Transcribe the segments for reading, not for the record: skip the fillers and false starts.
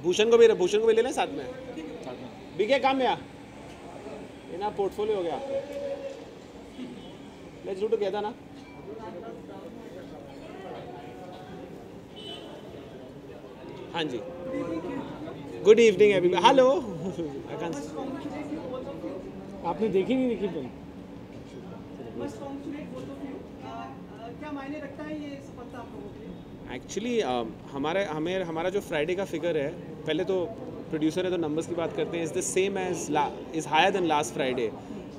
भूषण को भी ले लें साथ में। बिके काम या ना पोर्टफोलियो हो गया आपका। लेट्स डू टुगेदर ना। हाँ जी, गुड इवनिंग एवरीबॉडी। हेलो। आपने देखी नहीं देखी फिल्म? क्या मायने रखता है ये सफलता आप लोगों के लिए? एक्चुअली हमारा जो फ्राइडे का फिगर है, पहले तो प्रोड्यूसर है तो नंबर्स की बात करते हैं, is the same as is higher than last Friday,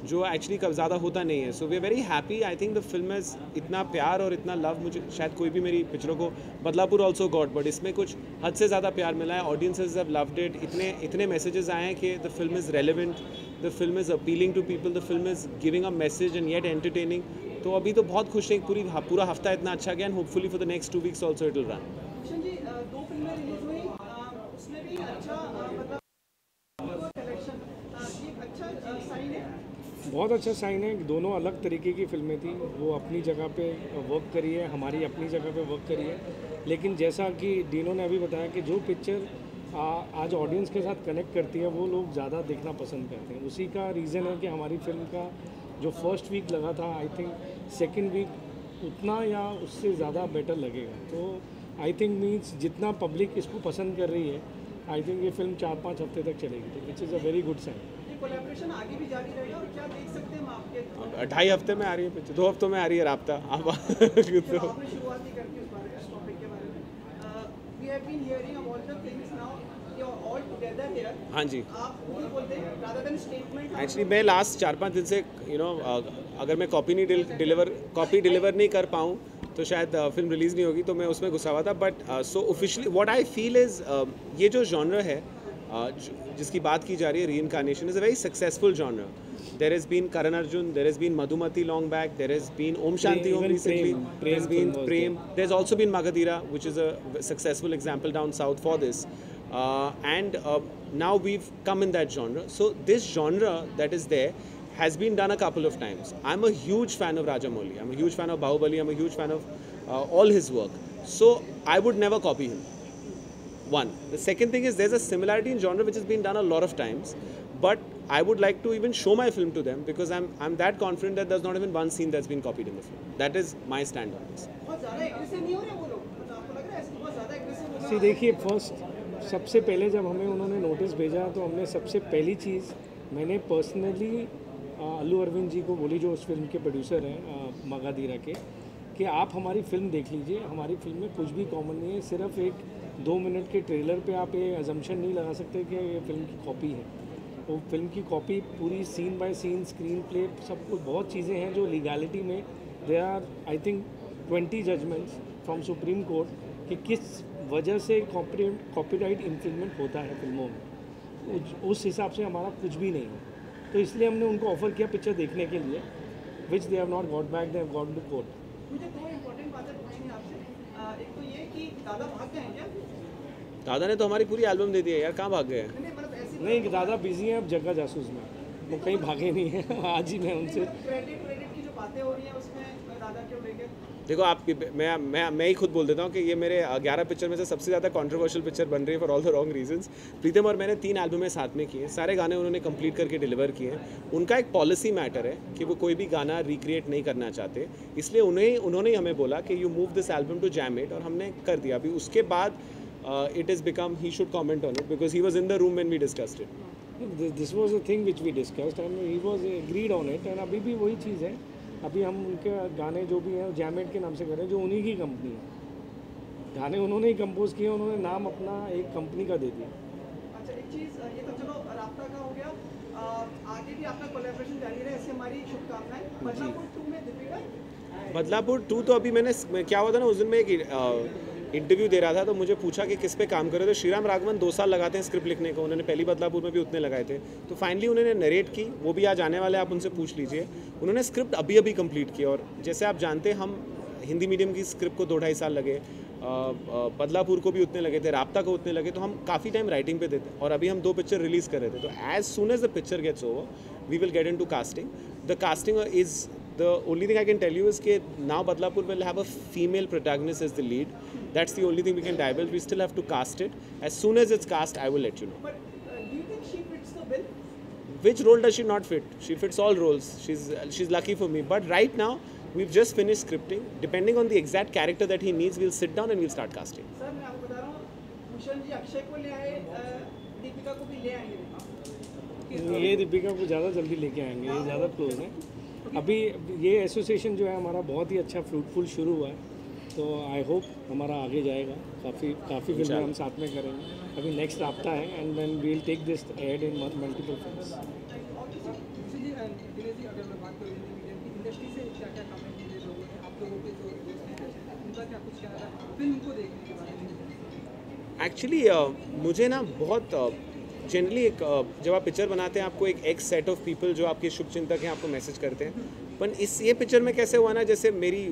जो एक्चुअली कब ज़्यादा होता नहीं है। So we are very happy. I think the film is इतना प्यार और इतना लव मुझे शायद कोई भी मेरी पिक्चरों को, बदलापुर ऑल्सो गॉड, बट इसमें कुछ हद से ज़्यादा प्यार मिला है। Audiences have loved it. इतने मैसेजेस आए हैं कि the film is relevant, the film is appealing to people, the film is giving a message and yet entertaining. तो अभी तो बहुत खुश हैं, पूरा हफ्ता इतना अच्छा गया, and hopefully for the next 2 weeks also it will run. जी, 2 फिल्में रिलीज हुई, उसमें भी अच्छा मतलब कलेक्शन, एक अच्छा साइन है। बहुत अच्छा साइन है। दोनों अलग तरीके की फिल्में थी। वो अपनी जगह पे वर्क करी है, हमारी अपनी जगह पे वर्क करी है। लेकिन जैसा कि डीनो ने अभी बताया कि जो पिक्चर आज ऑडियंस के साथ कनेक्ट करती है वो लोग ज़्यादा देखना पसंद करते हैं। उसी का रीज़न है कि हमारी फिल्म का जो फर्स्ट वीक लगा था, आई थिंक सेकेंड वीक उतना या उससे ज़्यादा बेटर लगेगा। तो आई थिंक मीन्स जितना पब्लिक इसको पसंद कर रही है, आई थिंक ये फिल्म 4-5 हफ्ते तक चलेगी, तो which is a very good sign. Collaboration आगे भी जारी रहेगा और क्या देख सकते हैं हम आपके? 2.5 हफ्ते में आ रही है पिक्चर, 2 हफ्तों में आ रही है राब्ता। आपने शुरुआत ही करती उस बारे में, टॉपिक के बारे में। We have been hearing about the things now you are all together here. हाँ जी, आप खुद बोलते हैं रादर देन स्टेटमेंट। एक्चुअली मैं लास्ट 4-5 दिन से अगर मैं कॉपी डिलीवर नहीं कर पाऊँ तो शायद फिल्म रिलीज़ नहीं होगी, तो मैं उसमें घुसा हुआ था। But so officially what I feel is ये जो जॉनर है जिसकी बात की जा रही है, reincarnation is a very successful genre. There has been Karan Arjun, there has been Madhumati long back, there has been Om Shanti Om recently, there has been Prem, there's also been Magadhira, which is a successful example down south for this. And now we've come in that genre. So this genre that is there has been done a couple of times. I'm a huge fan of Rajamouli, I'm a huge fan of Bahubali, I'm a huge fan of all his work. So I would never copy him. One. The second thing is there's a similarity in genre which has been done a lot of times, but I would like to even show my film to them because I'm that confident that there's not even one scene that's been copied in the film. That is my stand on this. बहुत ज़्यादा aggressive नहीं हो रहे वो लोग? मतलब आपको लग रहा है ऐसे बहुत ज़्यादा एग्रेसिव हो रहा है? सी देखिए, सबसे पहले जब हमें उन्होंने नोटिस भेजा तो हमने सबसे पहली चीज़ मैंने पर्सनली अल्लू अरविंद जी को बोली, जो उस फिल्म के प्रोड्यूसर हैं मगाधीरा के, कि आप हमारी फ़िल्म देख लीजिए। हमारी फिल्म में कुछ भी कॉमन नहीं है। सिर्फ एक 2 मिनट के ट्रेलर पे आप ये अजम्पशन नहीं लगा सकते कि ये फिल्म की कॉपी है। वो फिल्म की कॉपी पूरी scene by scene, screenplay, सब कुछ बहुत चीज़ें हैं जो लीगैलिटी में they are I think 20 judgments from Supreme Court कि किस वजह से कॉपीराइट इन्फ्रिंजमेंट होता है फिल्मों में। उस हिसाब से हमारा कुछ भी नहीं है। तो इसलिए हमने उनको ऑफ़र किया पिक्चर देखने के लिए, which they have not got back, they have got to court. मुझे 2 इम्पोर्टेंट बातें पूछनी है आपसे। एक तो ये कि दादा भाग गए हैं क्या? दादा ने तो हमारी पूरी एल्बम दे दी है यार, कहाँ भाग गए हैं? नहीं, मतलब ऐसी नहीं, दादा बिजी हैं अब जग्गा जासूस में, वो कहीं भागे नहीं हैं। आज ही मैं उनसे क्रेडिट की जो बातें हो रही हैं उसमें दादा क्यों लेंगे? देखो आप, मैं ही खुद बोल देता हूँ कि ये मेरे 11 पिक्चर में से सबसे ज़्यादा कंट्रोवर्शियल पिक्चर बन रही है for all the wrong reasons. Pritam और मैंने 3 एल्बमें साथ में किए हैं, सारे गाने उन्होंने कंप्लीट करके डिलीवर किए हैं। उनका एक पॉलिसी मैटर है कि वो कोई भी गाना रिक्रिएट नहीं करना चाहते, इसलिए उन्होंने हमें बोला कि you move this album to jam it, और हमने कर दिया। अभी उसके बाद it has become he should comment on it because he was in the room when we discussed it. This was a thing which we discussed and he was agreed on it, and अभी भी वही चीज़ है। अभी हम उनके गाने जो भी हैं जैमेट के नाम से कर रहे हैं, जो उन्हीं की कंपनी है। गाने उन्होंने ही कंपोज किए, उन्होंने नाम अपना एक कंपनी का दे दिया। अच्छा, एक चीज़ ये तो चलो राब्ता का हो गया, आगे भी आपका कोलैबोरेशन जारी रहे, ऐसी हमारी शुभकामनाएं। बदलापुर 2 में दीपिका, बदलापुर 2 तो अभी क्या हुआ था ना, उस दिन में एक इंटरव्यू दे रहा था तो मुझे पूछा कि किस पे काम कर रहे थे। श्रीराम राघवन 2 साल लगाते हैं स्क्रिप्ट लिखने को, उन्होंने पहली बदलापुर में भी उतने लगाए थे। तो फाइनली उन्होंने नरेट की, वो भी आज आने वाले, आप उनसे पूछ लीजिए। उन्होंने स्क्रिप्ट अभी कंप्लीट की, और जैसे आप जानते हैं हम हिंदी मीडियम की स्क्रिप्ट को 2-2.5 साल लगे, बदलापुर को भी उतने लगे थे, राब्ता को उतने लगे, तो हम काफ़ी टाइम राइटिंग पे देते, और अभी हम 2 पिक्चर रिलीज़ कर रहे थे, तो as soon as the picture gets over we will get into casting. The casting is the only thing I can tell you is that now Badlapur will have a female protagonist as the lead. That's the only thing we can divulge. We still have to cast it. As soon as it's cast, I will let you know. But do you think she fits the bill? Which role does she not fit? She fits all roles. She's lucky for me. But right now, we've just finished scripting. Depending on the exact character that he needs, we'll sit down and we'll start casting. Sir मैं आपको बता रहा हूँ, भूषण जी अक्षय को ले आए, दीपिका को भी ले आएंगे. ये दीपिका को ज़्यादा जल्दी लेके आएंगे, ये ज़्यादा क्लोज है. अभी ये एसोसिएशन जो है हमारा बहुत ही अच्छा फ्रूटफुल शुरू हुआ है, तो आई होप हमारा आगे जाएगा. काफ़ी फिल्में हम साथ में करेंगे. अभी नेक्स्ट राब्ता है and then we will take this ad in multiple films. और किसी जी दिनेश जी, अगर मैं बात करूँ हिंदी मीडियम की इंडस्ट्री से क्या क्या कमेंट मिले लोगों ने, आप लोगों के जो दोस्त हैं उनका क्या कुछ कहना है फिल्म को देखने के बारे में? एक्चुअली मुझे ना बहुत जनरली एक जब आप पिक्चर बनाते हैं, आपको एक सेट ऑफ पीपल जो आपके शुभचिंतक हैं आपको मैसेज करते हैं. पर ये पिक्चर में कैसे हुआ ना, जैसे मेरी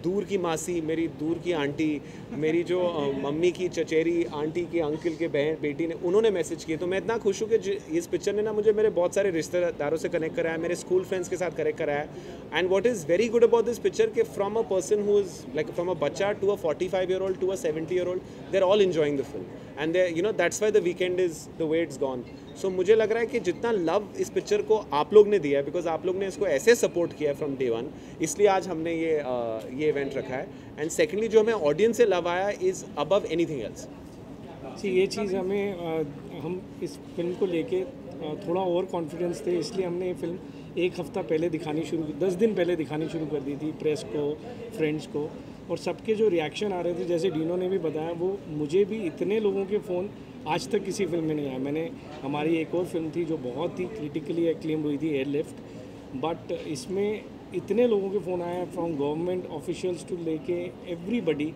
दूर की मासी, मेरी दूर की आंटी, मेरी जो मम्मी की चचेरी आंटी के अंकल के बहन बेटी ने, उन्होंने मैसेज किए. तो मैं इतना खुश हूँ कि इस पिक्चर ने ना मुझे मेरे बहुत सारे रिश्तेदारों से कनेक्ट कराया, मेरे स्कूल फ्रेंड्स के साथ कनेक्ट कराया. And what is very good about this picture कि from a person who is like from a बच्चा to a 45-year-old to a 70-year-old, they are all enjoying the film. And they you know that's why the weekend is the way it's gone. So मुझे लग रहा है कि जितना love इस picture को आप लोग ने दिया है, बिकॉज आप लोग ने इसको ऐसे सपोर्ट किया है फ्रॉम डे वन, इसलिए आज हमने ये इवेंट रखा है. एंड सेकेंडली जो हमें ऑडियंस से लव आया इज़ अबव एनीथिंग एल्स. ये चीज़ हम इस फिल्म को लेके थोड़ा और कॉन्फिडेंस थे, इसलिए हमने ये फिल्म 1 हफ्ता पहले दिखानी शुरू की, 10 दिन पहले दिखानी शुरू कर दी थी प्रेस को, फ्रेंड्स को. और सबके जो रिएक्शन आ रहे थे, जैसे डीनो ने भी बताया, वो मुझे भी इतने लोगों के फ़ोन आज तक किसी फिल्म में नहीं आया. हमारी एक और फिल्म थी जो बहुत ही क्रिटिकली एक्लेम हुई थी, एयरलिफ्ट, बट इसमें इतने लोगों के फ़ोन आए फ्रॉम गवर्नमेंट ऑफिशियल्स टू लेके everybody,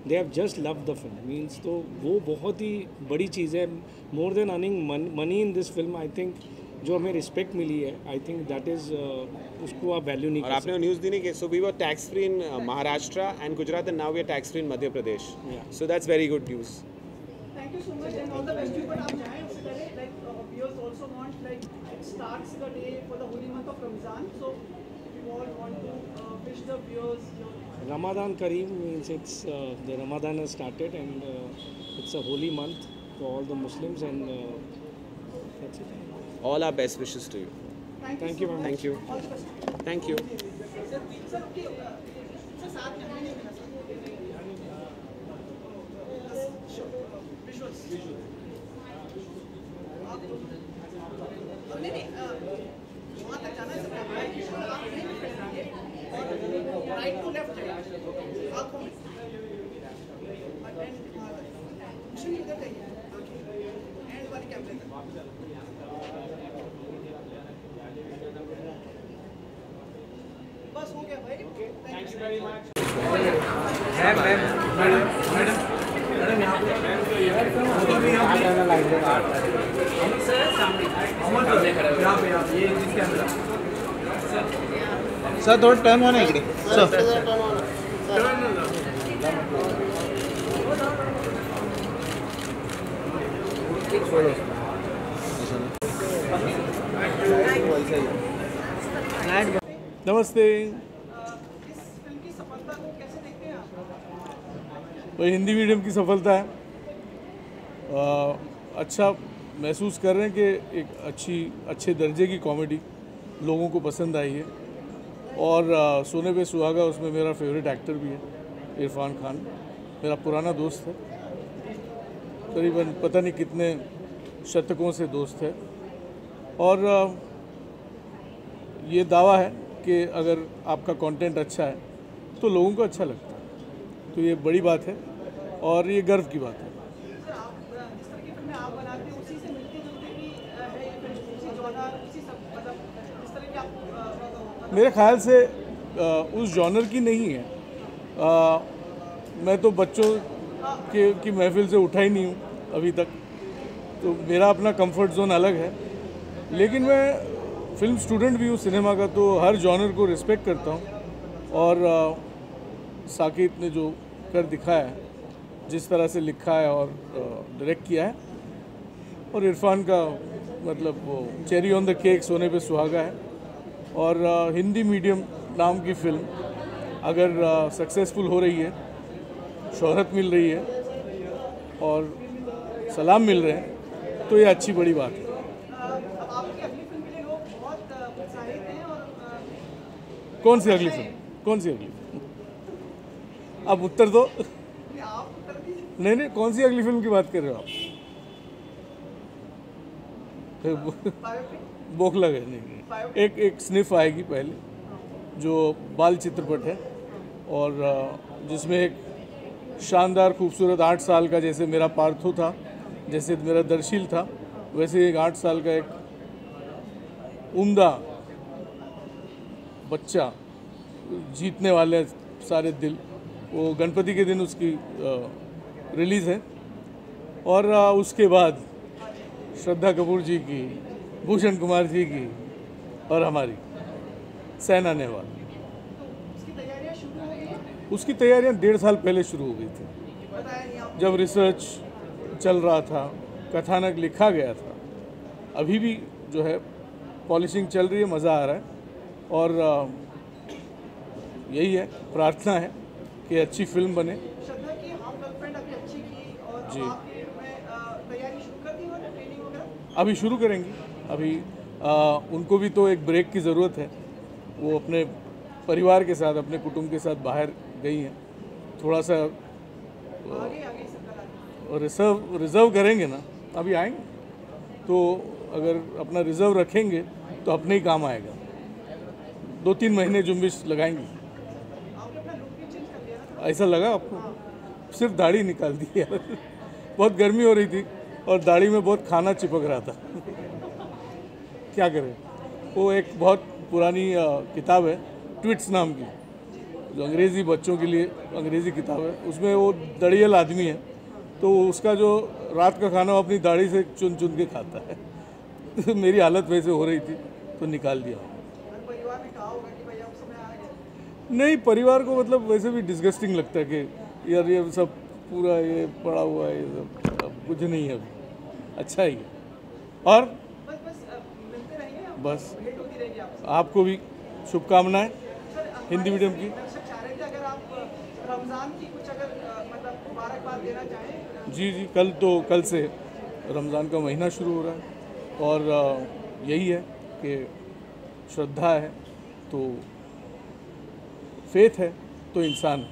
they have just love the film means. तो वो बहुत ही बड़ी चीज़ है. More than earning money in this film, I think जो हमें रिस्पेक्ट मिली है, आई थिंक दैट इज़ उसको आप वैल्यू नहीं और कर आपने न्यूज़ दी नहीं कि so we were tax free in Maharashtra and Gujarat and now we are tax free in Madhya Pradesh. So that's very good news. Thank you so much and all the best. But आप जाएं उससे पहले, like viewers also want, like it starts the day for the holy month of Ramzan, so we all want to wish the viewers your Ramadan Kareem means it's the Ramadan has started and it's a holy month for all the Muslims and that's it. All our best wishes to you. Thank you very much. Thank you. all the best. Thank you. Sir, okay, sir साथ में नहीं मिला sir. Sure. Visuals. नहीं वहाँ तक जाना है sir. आप नहीं मिलेंगे और राइट टू लेफ्ट जाइए आँखों में. मिशन इधर जाइए एंड वाली कैमरे तक. बस हो गया भाई. Thank you very much. Sir थोडं टर्न होणे इकडे सर. नमस्ते. इस फिल्म की सफलता को कैसे देखते हैं आप? तो हिंदी मीडियम की सफलता है. अच्छा महसूस कर रहे हैं कि एक अच्छे दर्जे की कॉमेडी लोगों को पसंद आई है. और सोने पे सुहागा उसमें मेरा फेवरेट एक्टर भी है, इरफान खान, मेरा पुराना दोस्त है, करीबन पता नहीं कितने शतकों से दोस्त है. और ये दावा है कि अगर आपका कंटेंट अच्छा है तो लोगों को अच्छा लगता है, तो ये बड़ी बात है और ये गर्व की बात है. सर आप जिस तरह की फिल्में आप बनाते हैं उसी से मिलती जुलती भी है ये फिल्म, उसी जॉनर, उसी सब मतलब जिस तरह की आप मेरे ख्याल से उस जॉनर की नहीं है. मैं तो बच्चों की महफिल से उठा ही नहीं हूँ अभी तक, तो मेरा अपना कंफर्ट जोन अलग है. लेकिन मैं फिल्म स्टूडेंट भी हूँ सिनेमा का, तो हर जॉनर को रिस्पेक्ट करता हूँ. और साकिब ने जो कर दिखाया है, जिस तरह से लिखा है और डायरेक्ट किया है, और इरफान का मतलब वो चेरी ऑन द केक, सोने पे सुहागा है। और हिंदी मीडियम नाम की फिल्म अगर सक्सेसफुल हो रही है, शोहरत मिल रही है और सलाम मिल रहे हैं, तो ये अच्छी बड़ी बात है। अब आपकी अगली फिल्म के लिए लोग बहुत उत्साहित हैं और कौन सी अगली फिल्म? कौन सी अगली फिल्म? आप उत्तर दो। आप उत्तर दीजिए। नहीं, कौन सी अगली फिल्म की बात कर रहे हो आप? बोखला गए नहीं, एक स्निफ आएगी पहले, जो बाल चित्रपट है, और जिसमें एक शानदार खूबसूरत 8 साल का, जैसे मेरा पार्थो था, जैसे मेरा दर्शील था, वैसे एक 8 साल का एक उम्दा बच्चा जीतने वाले सारे दिल, वो गणपति के दिन उसकी रिलीज़ है। और उसके बाद श्रद्धा कपूर जी की, भूषण कुमार जी की और हमारी सैना नेहवाल। उसकी तैयारियां शुरू हो गई हैं? उसकी तैयारियां 1.5 साल पहले शुरू हो गई थी, बताया नहीं आप। जब रिसर्च चल रहा था, कथानक लिखा गया था। अभी भी जो है पॉलिशिंग चल रही है, मज़ा आ रहा है, और यही है, प्रार्थना है कि अच्छी फिल्म बने। श्रद्धा की हम गर्लफ्रेंड अभी अच्छी की और जी। अब आपकी में तैयारी शुरू कर दी और ट्रेनिंग वगैरह? अभी शुरू करेंगी। अभी उनको भी तो एक ब्रेक की ज़रूरत है। वो अपने परिवार के साथ, अपने कुटुंब के साथ बाहर गई हैं, थोड़ा सा आगे सब रिज़र्व करेंगे ना, अभी आएंगे तो अगर अपना रिज़र्व रखेंगे तो अपने ही काम आएगा। 2-3 महीने जुम्बिश लगाएंगे। आपने अपना लुक भी चेंज कर लिया ना? ऐसा लगा आपको? सिर्फ दाढ़ी निकाल दी यार। बहुत गर्मी हो रही थी और दाढ़ी में बहुत खाना चिपक रहा था। क्या करें? वो एक बहुत पुरानी किताब है, ट्विट्स नाम की, जो अंग्रेज़ी बच्चों के लिए अंग्रेज़ी किताब है। उसमें वो दड़ियल आदमी है, तो उसका जो रात का खाना वो अपनी दाढ़ी से चुन चुन के खाता है। मेरी हालत वैसे हो रही थी तो निकाल दिया। परिवार ने कहा होगा कि भाई अब समय आ गया। नहीं, परिवार को मतलब वैसे भी डिस्गस्टिंग लगता है कि यार ये सब पूरा ये पड़ा हुआ है, ये सब अब कुछ नहीं है अभी, अच्छा ही है। और बस मिलते रहेंगे, बस भेंट होती रहेगी आपसे। आपको भी शुभकामनाएं सर, हिंदी मीडियम की। दर्शक चाह रहे थे अगर आप रमज़ान की कुछ अगर मतलब मुबारकबाद देना चाहें। जी, कल से रमज़ान का महीना शुरू हो रहा है, और यही है कि श्रद्धा है तो फेथ है तो इंसान है,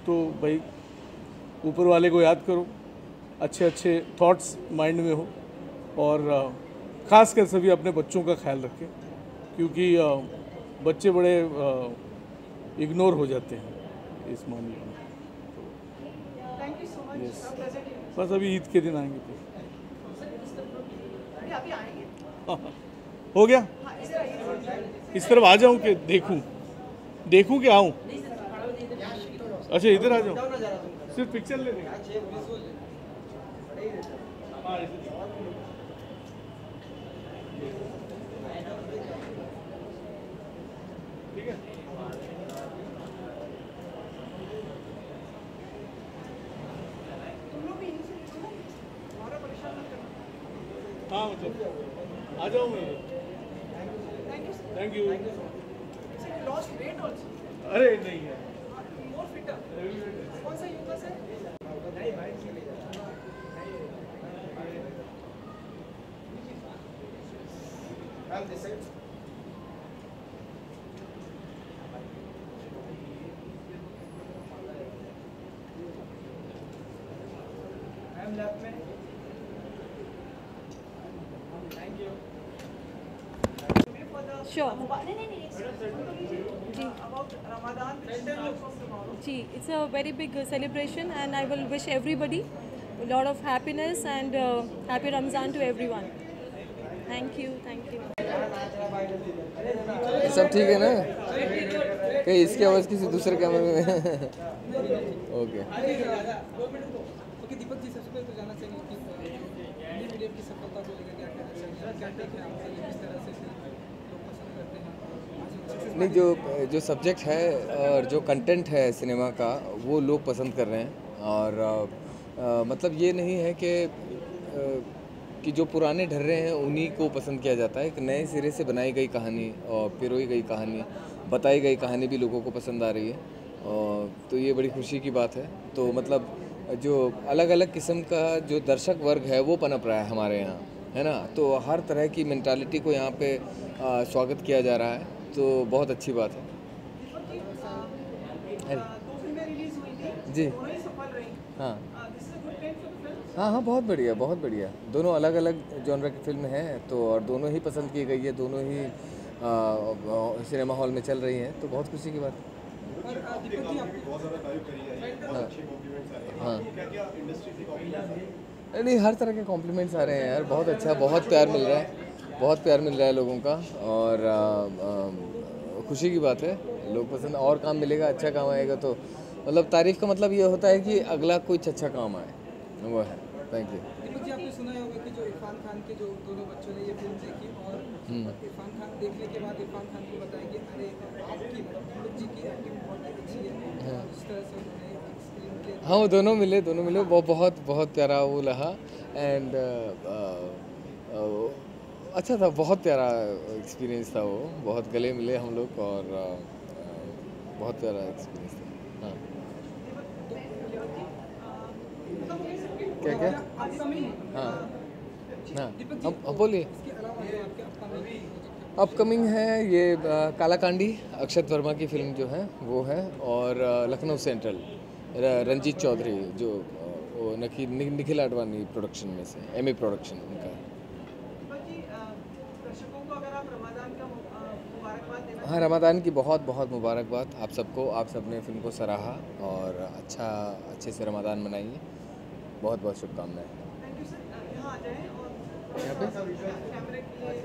तो भाई ऊपर वाले को याद करो, अच्छे अच्छे थॉट्स माइंड में हो, और ख़ास कर सभी अपने बच्चों का ख्याल रखें, क्योंकि बच्चे बड़े इग्नोर हो जाते हैं इस मामले में। Thank you so much. Yes. आप प्रेजेंट हैं। बस अभी ईद के दिन आएंगे फिर। अभी आएंगे। हो गया? हाँ, इधर आइए। इस तरफ आ जाऊं कि देखूं कि आऊं? अच्छा, इधर आ जाऊं, सिर्फ पिक्चर ले लेंगे। ठीक है। तुम लोग भी यहीं से निकलो ना, हमारा परेशान मत करना। हाँ, मतलब आ जाऊं मैं। Thank you sir. Thank you. Sir, you lost weight also. अरे नहीं है, More fitter. कौन सा yoga sir? Ma'am this side. Ma'am left में। Thank you. Sure. About Ramadan, which starts from tomorrow. Gee, it's a very big celebration, and I will wish everybody a lot of happiness and happy Ramzan to everyone. Thank you, thank you. सब ठीक है ना? कहीं इसकी आवाज़ किसी दूसरे कैमरे में ओके। ओके, दीपक जी, सबसे पहले तो जानना चाहिए कि हिंदी मीडियम की सफलता को लेकर क्या कहना चाहिए, क्या टेक है आपसे, किस तरह से लोग पसंद करते हैं? नहीं, जो सब्जेक्ट है और जो कंटेंट है सिनेमा का वो लोग पसंद कर रहे हैं। और मतलब ये नहीं है कि जो पुराने ढर्रे हैं उन्हीं को पसंद किया जाता है। एक नए सिरे से बनाई गई कहानी और पिरोई गई कहानी, बताई गई कहानी भी लोगों को पसंद आ रही है, और तो ये बड़ी खुशी की बात है। तो मतलब जो अलग अलग किस्म का जो दर्शक वर्ग है वो पनप रहा है हमारे यहाँ, है ना। तो हर तरह की मेंटालिटी को यहाँ पे स्वागत किया जा रहा है, तो बहुत अच्छी बात है। दो फिल्में रिलीज हुई थी, जी दोनों ही सफल रही। हाँ this is a good trend for the film. हाँ हाँ, बहुत बढ़िया बहुत बढ़िया। दोनों अलग अलग जॉनर की फिल्म हैं, तो और दोनों ही पसंद की गई है, दोनों ही सिनेमा हॉल में चल रही हैं, तो बहुत खुशी की बात है। और दीपक जी आपकी हाँ नहीं, हर तरह के कॉम्प्लीमेंट्स आ रहे हैं यार, बहुत अच्छा, बहुत प्यार मिल रहा है, बहुत प्यार मिल रहा है लोगों का, और खुशी की बात है। लोग पसंद, और काम मिलेगा, अच्छा काम आएगा, तो मतलब तारीफ़ का मतलब ये होता है कि अगला कुछ अच्छा काम आए, वो है। Thank you. दीपक जी, आपने सुना होगा कि जो इरफान खान के जो दोनों बच्चों ने ये फिल्म देखी और इरफान खान देखने के बाद इरफान खान को बताया कि अरे आपकी दीपक जी की एक्टिंग बहुत अच्छी है, और इस तरह से उन्होंने स्क्रीन के हाँ, वो दोनों मिले, वो बहुत प्यारा वो रहा। एंड अच्छा था, बहुत प्यारा एक्सपीरियंस था वो, बहुत गले मिले हम लोग, और बहुत प्यारा एक्सपीरियंस था। हाँ, क्या क्या? हाँ हाँ, अब बोलिए। इसके अलावा जो आपके अपकमिंग अपकमिंग है ये कालाकांडी, अक्षत वर्मा की फिल्म जो है वो है, और लखनऊ सेंट्रल रंजीत चौधरी जो वो निखिल आडवाणी प्रोडक्शन में से, एमए प्रोडक्शन उनका है। दीपक जी, दर्शकों को अगर आप रमजान का मुबारकबाद देना। हाँ, रमज़ान की बहुत बहुत मुबारकबाद आप सबको। आप सबने फिल्म को सराहा और अच्छे से रमज़ान मनाइए। बहुत बहुत शुभकामनाएं। थैंक यू सर, यहाँ आ जाएं और यहाँ पे कैमरे के लिए।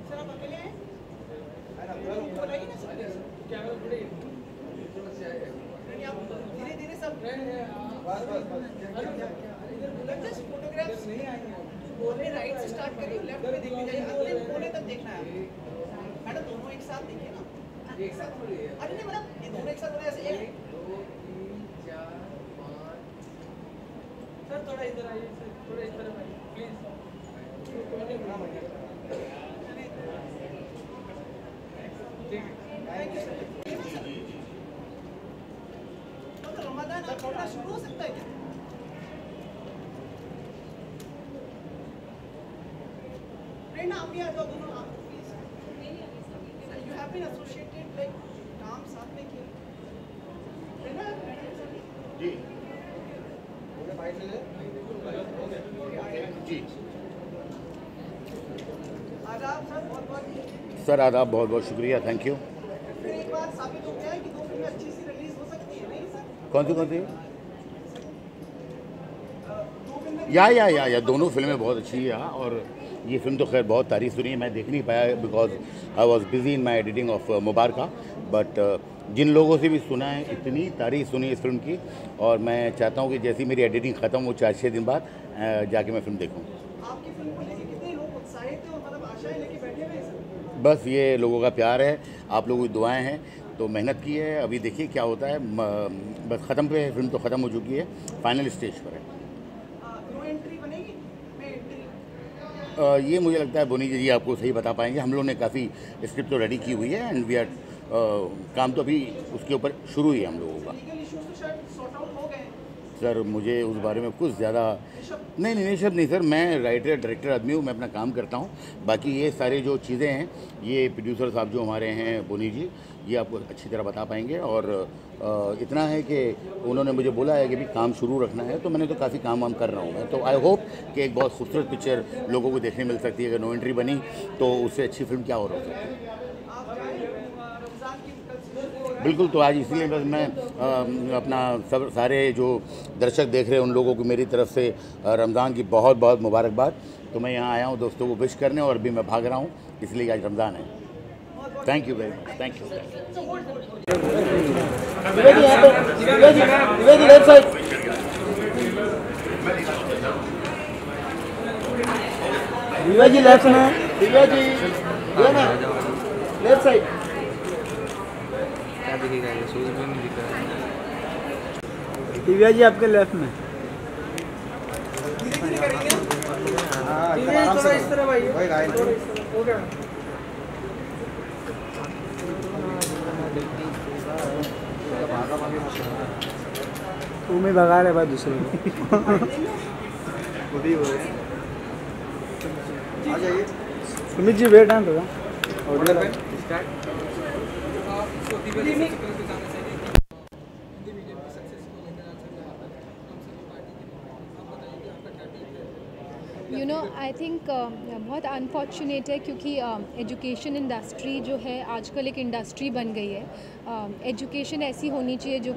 सर आप अकेले हैं? बोलाइए ना सर, आप धीरे धीरे सब जस्ट फोटोग्राफ्स नहीं आएंगे। बोल रहे राइट से स्टार्ट करिए, लेफ्ट में देखते जाइए, अगले कोने तक देखना है। मैडम दोनों एक साथ देखिए ना, एक साथ थोड़ी है। अरे नहीं मैडम, ये दोनों एक साथ थोड़े ऐसे एक। सर थोड़ा इधर आइए, सर थोड़ा इस तरफ आइए प्लीज। Thank you sir. तो रमजान अब थोड़ा शुरू हो सकता है क्या? प्रेरणा आप भी आ जाओ, दोनों आप please. You have been associated like काम साथ में किया। प्रेरणा जी जी आदाब सर, बहुत बहुत सर, आदाब, बहुत बहुत शुक्रिया, थैंक यू। फिर एक बात साबित हो गया है कि दो फिल्में अच्छी सी रिलीज हो सकती है, नहीं सर? कौन सी दो फिल्में या दोनों फिल्में बहुत अच्छी है। और ये फिल्म तो खैर बहुत तारीफ सुनी है, मैं देख नहीं पाया because I was busy in my editing of Mubarakan, but जिन लोगों से भी सुना है इतनी तारीफ सुनी इस फिल्म की, और मैं चाहता हूँ कि जैसी मेरी एडिटिंग ख़त्म हो 4-6 दिन बाद जाके मैं फिल्म देखूँ। आपकी फिल्म को लेकर कितने लोग उत्साहित हैं और मतलब आशाएं लेके बैठे हुए हैं सर? बस ये लोगों का प्यार है, आप लोगों की दुआएं हैं, तो मेहनत की है, अभी देखिए क्या होता है। बस ख़त्म पे है, फिल्म तो ख़त्म हो चुकी है, फाइनल स्टेज पर है। नो एंट्री बनेगी? ये मुझे लगता है बोनी जी आपको सही बता पाएंगे। हम लोगों ने काफ़ी स्क्रिप्ट तो रेडी की हुई है, एंड वी आर काम तो अभी उसके ऊपर शुरू ही है हम लोगों का। लीगल इश्यूज तो शायद सॉर्ट आउट हो गए हैं। सर मुझे उस बारे में कुछ ज़्यादा नहीं सब नहीं सर, मैं राइटर डायरेक्टर आदमी हूँ, मैं अपना काम करता हूँ। बाकी ये सारे जो चीज़ें हैं, ये प्रोड्यूसर साहब जो हमारे हैं बोनी जी, ये आपको अच्छी तरह बता पाएंगे। और इतना है कि उन्होंने मुझे बोला है कि भी काम शुरू रखना है, तो मैंने तो काफ़ी काम वाम कर रहा हूँ मैं। तो आई होप कि एक बहुत खूबसूरत पिक्चर लोगों को देखने मिल सकती है। अगर नो एंट्री बनी तो उससे अच्छी फिल्म क्या हो रहा है। बिल्कुल, तो आज इसीलिए बस मैं अपना सब सारे जो दर्शक देख रहे हैं उन लोगों को मेरी तरफ से रमज़ान की बहुत बहुत मुबारकबाद। तो मैं यहाँ आया हूँ दोस्तों को विश करने, और भी मैं भाग रहा हूँ, इसलिए आज रमज़ान है। Thank you very much, thank you. जी लेफ्ट में दिव्या जी ये ना लेफ्ट साइड क्या दिखेगा ये शूज भी नहीं दिख रहा है। दिव्या जी आपके लेफ्ट में थोड़ा इस तरह भाई हो गया। तू में भगा रहे भाई दूसरे को आ जाइए सुमित जी वेट है थोड़ा ऑर्डर पे यू नो आई थिंक बहुत अनफॉर्चुनेट है क्योंकि एजुकेशन इंडस्ट्री जो है आजकल एक इंडस्ट्री बन गई है। एजुकेशन ऐसी होनी चाहिए जो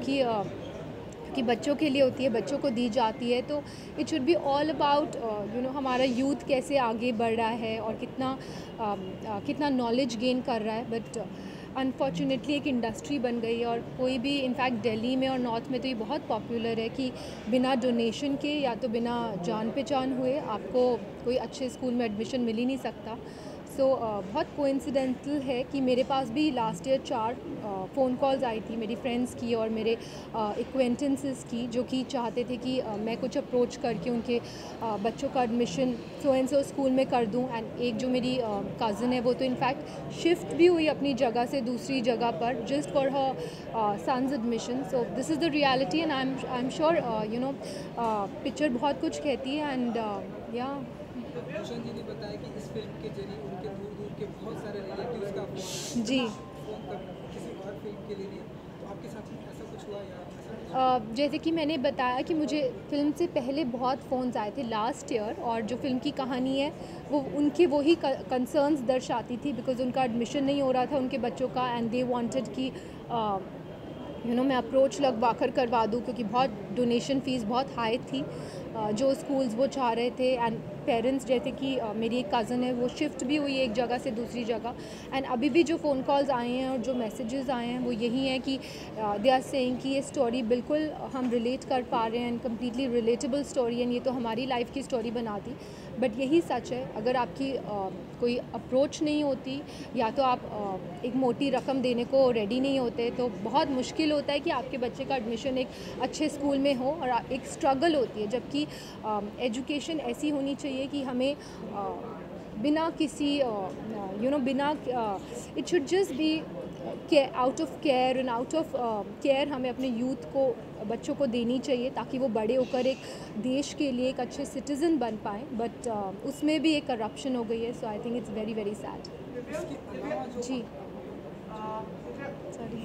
कि बच्चों के लिए होती है, बच्चों को दी जाती है। तो it should be all about you know हमारा यूथ कैसे आगे बढ़ रहा है और कितना नॉलेज गेन कर रहा है। बट अनफॉर्चुनेटली एक इंडस्ट्री बन गई है और कोई भी इनफैक्ट दिल्ली में और नॉर्थ में तो ये बहुत पॉपुलर है कि बिना डोनेशन के या तो बिना जान पहचान हुए आपको कोई अच्छे स्कूल में एडमिशन मिल ही नहीं सकता। सो बहुत कोइंसिडेंटल है कि मेरे पास भी लास्ट ईयर 4 फ़ोन कॉल्स आई थी मेरी फ्रेंड्स की और मेरे एक्वेंटेंसेस की, जो कि चाहते थे कि मैं कुछ अप्रोच करके उनके बच्चों का admission so and so school में कर दूं। एंड एक जो मेरी कज़न है वो तो इनफैक्ट शिफ्ट भी हुई अपनी जगह से दूसरी जगह पर just for her son's admission. So this is the reality and I am sure you know picture बहुत कुछ कहती है एंड या भूषण जी ने बताया कि इस फिल्म के जरिए उनके दूर के बहुत सारे रिलेटिव्स का फोन जी किसी और फिल्म के लिए नहीं। तो आपके साथ ऐसा कुछ हुआ या जैसे कि मैंने बताया कि मुझे फ़िल्म से पहले बहुत फ़ोन्स आए थे लास्ट ईयर और जो फ़िल्म की कहानी है वो उनके वही कंसर्न्स दर्शाती थी बिकॉज़ उनका एडमिशन नहीं हो रहा था उनके बच्चों का एंड दे वांटेड कि यू नो मैं अप्रोच लगवा कर करवा दूँ क्योंकि बहुत डोनेशन फ़ीस बहुत हाई थी जो स्कूल्स वो चाह रहे थे। एंड पेरेंट्स जैसे कि मेरी एक कज़न है वो शिफ्ट भी हुई एक जगह से दूसरी जगह एंड अभी भी जो फ़ोन कॉल्स आए हैं और जो मैसेजेस आए हैं वो यही हैं कि दे आर सेइंग कि ये स्टोरी बिल्कुल हम रिलेट कर पा रहे हैं and completely relatable story and ये तो हमारी लाइफ की स्टोरी बनाती। बट यही सच है अगर आपकी कोई अप्रोच नहीं होती या तो आप एक मोटी रकम देने को रेडी नहीं होते तो बहुत मुश्किल होता है कि आपके बच्चे का एडमिशन एक अच्छे स्कूल में हो और एक स्ट्रगल होती है। जबकि एजुकेशन ऐसी होनी चाहिए कि हमें बिना किसी यू नो बिना it should just be out of care and out of care हमें अपने यूथ को बच्चों को देनी चाहिए ताकि वो बड़े होकर एक देश के लिए एक अच्छे सिटीज़न बन पाएँ। बट उसमें भी एक करप्शन हो गई है। So I think it's very very sad. जी sorry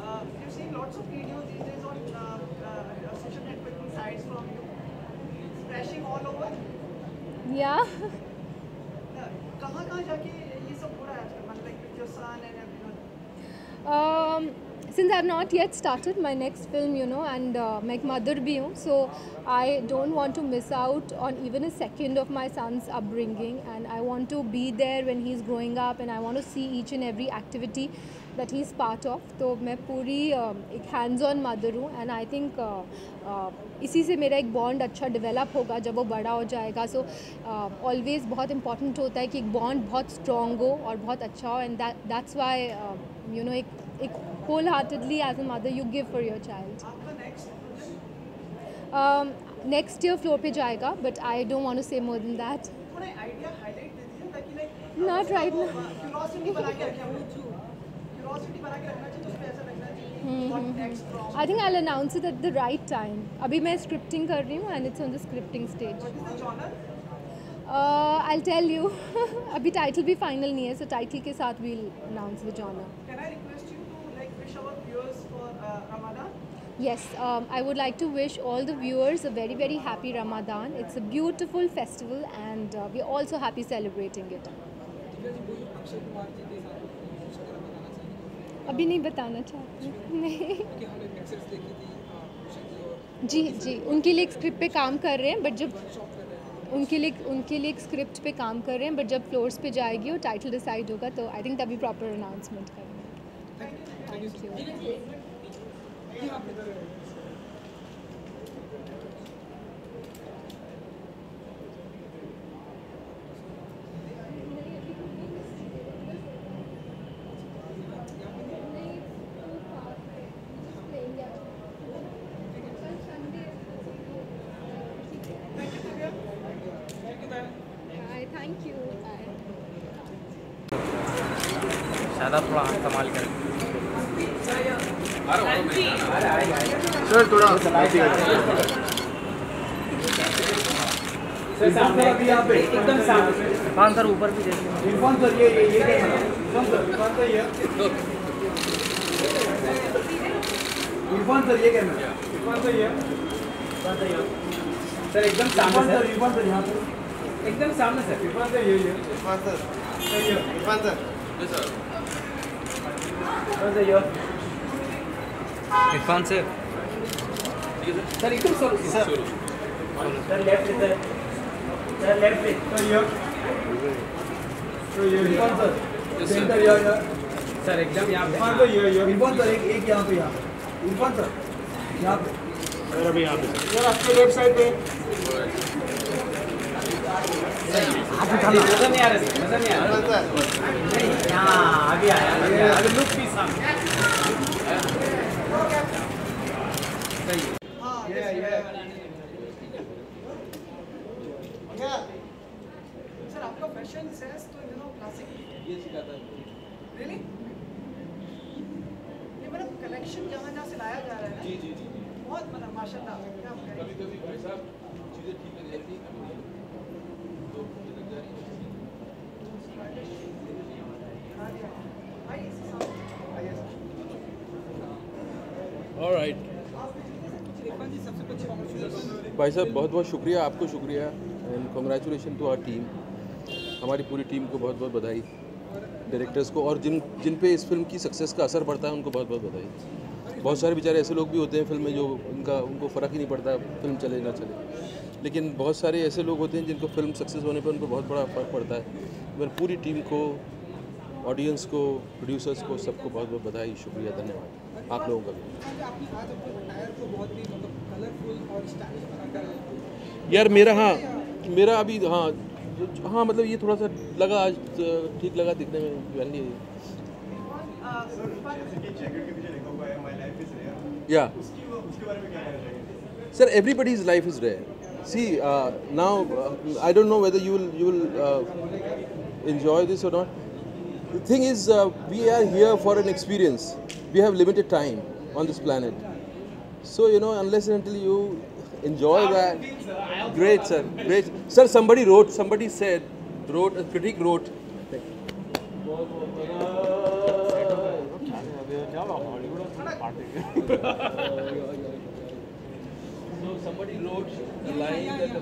You've seen lots of videos these days on social networking sites from you, crashing all over. Yeah. कहाँ जाके ये सब हो रहा है आजकल, मतलब your son and everyone? Since I have not yet started my next film, you know, and मैं एक mother भी हूँ, so I don't want to miss out on even a second of my son's upbringing, and I want to be there when he's growing up, and I want to see each and every activity that he's part of. तो मैं पूरी एक hands on mother हूँ, and I think इसी से मेरा एक bond अच्छा डेवलप होगा जब वो बड़ा हो जाएगा। सो ऑलवेज़ बहुत इंपॉर्टेंट होता है कि एक बॉन्ड बहुत स्ट्रॉन्ग हो और बहुत अच्छा हो and that's why you know एक wholeheartedly as a mother you give for your child. Next year floor पे जाएगा but I don't want to say more than that. Not right I think I'll announce it at the right time. अभी मैं scripting कर रही हूँ and it's on the scripting stage. I'll tell you. अभी title भी final नहीं है, so title के साथ we'll announce the genre. Can I request you to like wish our viewers for Ramadan? Yes, I would like to wish all the viewers a very very happy Ramadan. It's a beautiful festival and we're also happy celebrating it. अभी नहीं बताना चाहती नहीं। जी उनके लिए एक script पे काम कर रहे हैं बट जब उनके लिए एक स्क्रिप्ट पे काम कर रहे हैं बट जब फ्लोर्स पे जाएगी और टाइटल डिसाइड होगा तो आई थिंक तभी प्रॉपर अनाउंसमेंट करेंगे। Thank you. ज़्यादा थोड़ा संभाल कर। सर थोड़ा अभी यहाँ पे एकदम सामने। हाँ सर ऊपर भी देखिए। इरफान सर ये कैमरा इरफान सर ये इरफान सर ये कैमरा इरफान सर ये सर एकदम सामने सर। इरफान सर यहाँ पे एकदम सामने सर। इरफान सर ये Irfan sir Irfan sir Irfan sir. Sir एकदम sir sir left sir left Irfan sir centre sir एकदम यहाँ पे। इरफान सर इरफान सर एक यहाँ पे इरफान सर यहाँ पे सर अभी यहाँ पे सर आपके लेफ्ट साइड पे नजर नहीं आ रहा सर, नजर नहीं आ रहा। हाँ अभी आया अभी लुक भी सामने। सर आपका फैशन सेंस तो क्लासिक ये सिखाता है रियली ये मतलब कलेक्शन जहाँ से लाया जा रहा है ना जी बहुत मतलब माशाल्लाह क्या कभी भाई साहब चीज़ें ठीक नहीं रहती तो लग जा रही है ऑलराइट भाई साहब बहुत बहुत शुक्रिया, आपको शुक्रिया and congratulation to our team. हमारी पूरी टीम को बहुत बहुत बधाई, डायरेक्टर्स को, और जिन पे इस फिल्म की सक्सेस का असर पड़ता है उनको बहुत बहुत बधाई। बहुत सारे बेचारे ऐसे लोग भी होते हैं फिल्म में जो उनको फ़र्क ही नहीं पड़ता फिल्म चले ना चले, लेकिन बहुत सारे ऐसे लोग होते हैं जिनको फिल्म सक्सेस होने पर उनको बहुत बड़ा फ़र्क पड़ता है। मैं पूरी टीम को, ऑडियंस को, प्रोड्यूसर्स को, सबको बहुत बहुत बधाई, शुक्रिया, धन्यवाद आप लोगों का भी। यार मेरा अभी मतलब ये थोड़ा सा लगा आज ठीक लगा दिखने में, वैली या sir everybody's life is rare. See now I don't know whether you will enjoy this or not. The thing is we are here for an experience. We have limited time on this planet, so unless and until you enjoy that, great sir, great sir. Somebody said a critic wrote so somebody wrote the line that the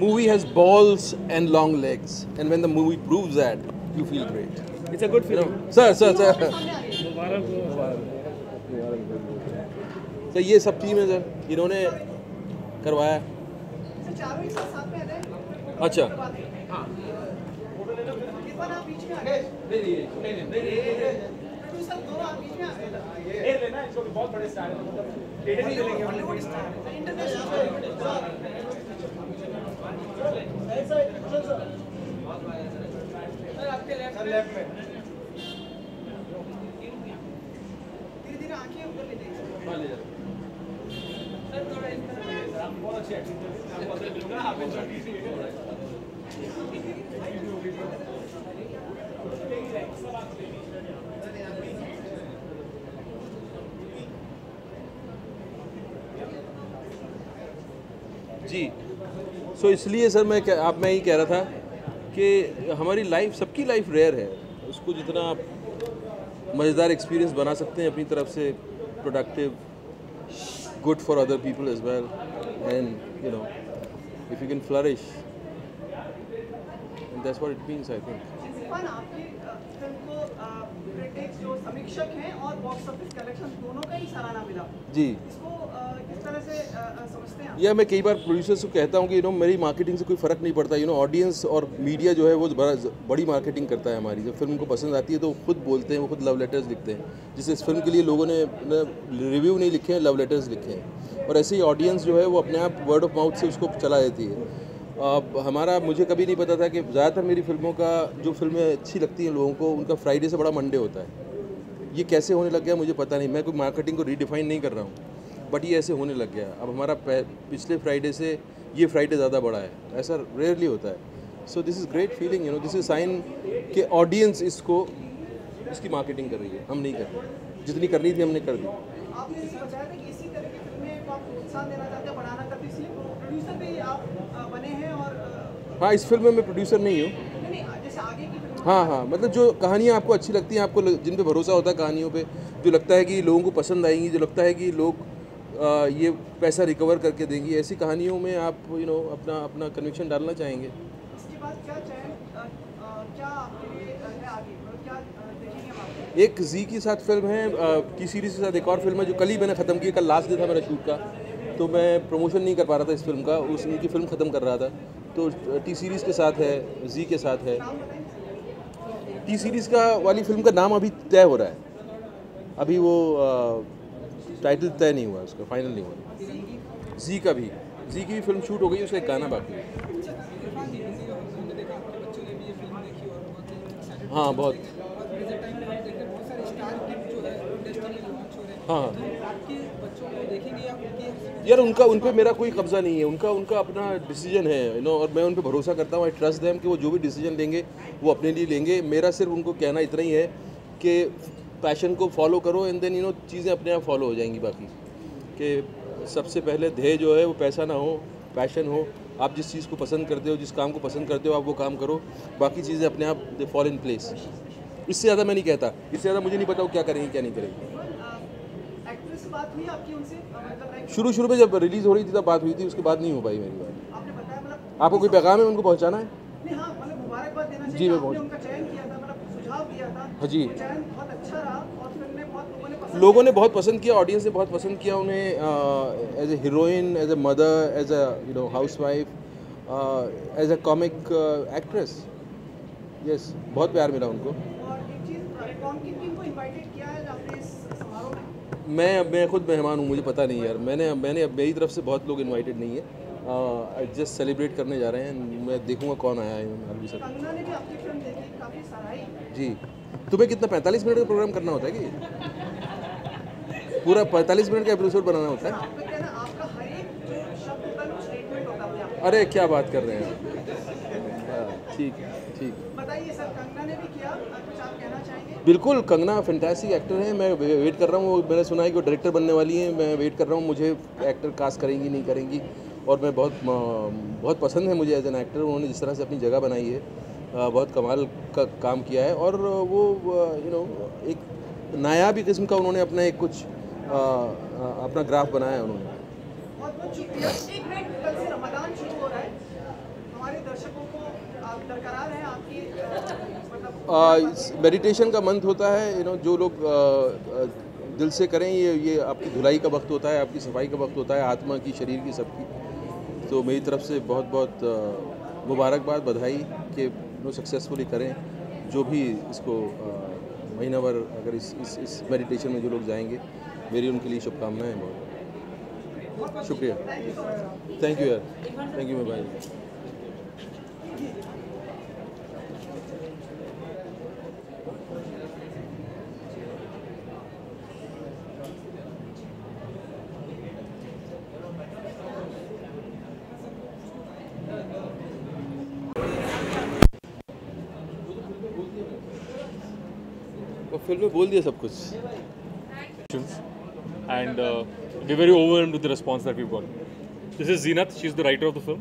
movie has balls and long legs, and when the movie proves that, you feel great. It's a good film. Sir. Sir ये सब team है sir, इन्होंने करवाया। चारों एक साथ में है। अच्छा हाँ बीच में प्रोड्यूसर दोनों आप बीच में ये लेना इसको बहुत बड़े स्टार है, मतलब डेटे नहीं लेंगे हॉलीवुड स्टार इंटरनेशनल सर आपके लेफ्ट में धीरे-धीरे आंखें ऊपर ले जाइए सर थोड़ा इस तरह आप बहुत अच्छी एक्टिंग कर रहे हैं, आपको अगर मिलूंगा आप छोटी सी जी। सो इसलिए सर मैं ही कह रहा था कि हमारी लाइफ, सबकी लाइफ रेयर है, उसको जितना आप मज़ेदार एक्सपीरियंस बना सकते हैं अपनी तरफ से, productive, good for other people as well, and if you can flourish, and that's what it means I think. Irrfan आपकी फिल्म को क्रिटिक्स जो समीक्षक हैं और बॉक्स ऑफिस कलेक्शन दोनों का ही सराहना मिला जी। इसको किस तरह से समझते हैं? या मैं कई बार प्रोड्यूसर्स को कहता हूँ कि मेरी मार्केटिंग से कोई फ़र्क नहीं पड़ता, ऑडियंस और मीडिया जो है वो बड़ी मार्केटिंग करता है हमारी। जब फिल्म को पसंद आती है तो खुद बोलते हैं, वो खुद लव लेटर्स लिखते हैं, जिससे इस फिल्म के लिए लोगों ने रिव्यू नहीं लिखे हैं, लव लेटर्स लिखे हैं, और ऐसे ही ऑडियंस जो है वो अपने आप वर्ड ऑफ माउथ से उसको चला देती है। मुझे कभी नहीं पता था कि ज़्यादातर मेरी फिल्मों का, जो फिल्में अच्छी लगती हैं लोगों को, उनका फ्राइडे से बड़ा मंडे होता है। ये कैसे होने लग गया मुझे पता नहीं, मैं कोई मार्केटिंग को रीडिफाइन नहीं कर रहा हूँ, बट ये ऐसे होने लग गया। अब हमारा पिछले फ्राइडे से ये फ्राइडे ज़्यादा बड़ा है, ऐसा रेयरली होता है। सो this is great feeling, you know, this is sine कि ऑडियंस इसकी मार्केटिंग कर रही है, हम नहीं कर रहे। जितनी करनी थी हमने कर दी। आपने इसी बताया था कि इसी तरह की फिल्में को आप प्रोत्साहन देना चाहते हैं, बढ़ाना चाहते हैं, इसलिए प्रोड्यूसर भी आप बने हैं। और हाँ, इस फिल्म में मैं प्रोड्यूसर नहीं हूँ। नहीं, जैसे आगे की फिल्म, हाँ, मतलब जो कहानियाँ आपको अच्छी लगती हैं, आपको जिन पे भरोसा होता है कहानियों पे, जो लगता है कि लोगों को पसंद आएंगी, जो लगता है कि लोग ये पैसा रिकवर करके देंगी, ऐसी कहानियों में आप अपना कन्विक्शन डालना चाहेंगे। इसके बाद क्या क्या आपके लिए है आगे, क्या देखेंगे हम आपको? एक जी के साथ फिल्म है, टी सीरीज़ के साथ एक और फिल्म है जो कल ही मैंने ख़त्म की। कल लास्ट डे था मेरा शूट का, तो मैं प्रमोशन नहीं कर पा रहा था इस फिल्म का, उनकी फ़िल्म ख़त्म कर रहा था। तो टी सीरीज़ के साथ है, जी के साथ है। टी सीरीज़ का वाली फिल्म का नाम अभी तय हो रहा है, अभी वो टाइटल तय नहीं हुआ, उसका फाइनल नहीं हुआ। जी की भी फिल्म शूट हो गई, उसका एक गाना बाकी है। हाँ, बहुत। हाँ, यार उन पे मेरा कोई कब्जा नहीं है, उनका अपना डिसीजन है, यू नो, और मैं उन पे भरोसा करता हूँ। आई ट्रस्ट देम कि वो जो भी डिसीजन लेंगे वो अपने लिए लेंगे। मेरा सिर्फ उनको कहना इतना ही है कि पैशन को फॉलो करो एंड देन, यू नो, चीज़ें अपने आप फॉलो हो जाएंगी। बाकी कि सबसे पहले ध्येय जो है वो पैसा ना हो, पैशन हो। आप जिस चीज़ को पसंद करते हो, जिस काम को पसंद करते हो, आप वो काम करो, बाकी चीज़ें अपने आप दे फॉल इन प्लेस। इससे ज़्यादा मैं नहीं कहता, इससे ज़्यादा मुझे नहीं पता वो क्या करेंगे क्या नहीं करेंगे। एक्ट्रेस से बात हुई आपकी उनसे, मतलब शुरू में जब रिलीज़ हो रही थी तब बात हुई थी, उसके बाद नहीं हो पाई मेरी बात। आपने बताया, मतलब आपको कोई पैगाम है उनको पहुँचाना है? नहीं, हाँ, मतलब मुबारकबाद देना चाहिए। जी, मैं आपने उनका चयन किया था, मतलब सुझाव दिया था। हाँ जी, वो चयन बहुत अच्छा रहा और फिल्म में बहुत लोगों ने बहुत पसंद किया, ऑडियंस ने बहुत पसंद किया उन्हें as a heroine, as a mother, as a you know housewife, as a comic actress. Yes, बहुत प्यार मिला उनको। और एक चीज़, कौन किन किन को इनवाइटेड किया है आपने इस समारोह में? मैं खुद मेहमान हूँ, मुझे पता नहीं यार। मैंने मेरी तरफ से बहुत लोग इनवाइटेड नहीं है, जस्ट सेलिब्रेट करने जा रहे हैं। मैं देखूंगा कौन आया है अरबी सर। कंगना ने भी आपकी फिल्म देखी, काफ़ी सराही। जी, तुम्हें कितना 45 मिनट का प्रोग्राम करना होता है कि पूरा 45 मिनट का एपिसोड बनाना होता है? आपका कहना, आपका हर एक जो शब्द होता है वो स्टेटमेंट होता है। अरे क्या बात कर रहे हैं आप। ठीक है। बताइए सर, कंगना ने भी किया, कुछ आप कहना चाहेंगे? बिल्कुल, कंगना फैंटास्टिक एक्टर है। मैं वेट कर रहा हूँ, मैंने सुना है कि वो डायरेक्टर बनने वाली हैं। मैं वेट कर रहा हूँ, मुझे एक्टर कास्ट करेंगी नहीं करेंगी, और मैं बहुत पसंद है मुझे एज एन एक्टर। उन्होंने जिस तरह से अपनी जगह बनाई है, बहुत कमाल का काम किया है। और वो यू नो एक नायाबी किस्म का उन्होंने अपना एक कुछ अपना ग्राफ बनाया है उन्होंने। बहुत शुक्रिया। एक मिनट, कल से रमज़ान शुरू हो रहा है, हमारे दर्शकों को आप बरकरार हैं आपकी, मतलब मेडिटेशन का मंथ होता है, यू नो, जो लोग दिल से करें, ये आपकी धुलाई का वक्त होता है, आपकी सफाई का वक्त होता है, आत्मा की, शरीर की, सबकी। तो मेरी तरफ से बहुत बहुत मुबारकबाद, बधाई कि वो सक्सेसफुली करें। जो भी इसको महीना भर अगर इस मेडिटेशन में जो लोग जाएंगे, मेरी उनके लिए शुभकामनाएं। बहुत शुक्रिया। थैंक यू यार, थैंक यू मेरे भाई। फिल्म में बोल दिया सब कुछ। And we're very overwhelmed with the response that we've got. This is Zeenat, she's the writer of the film.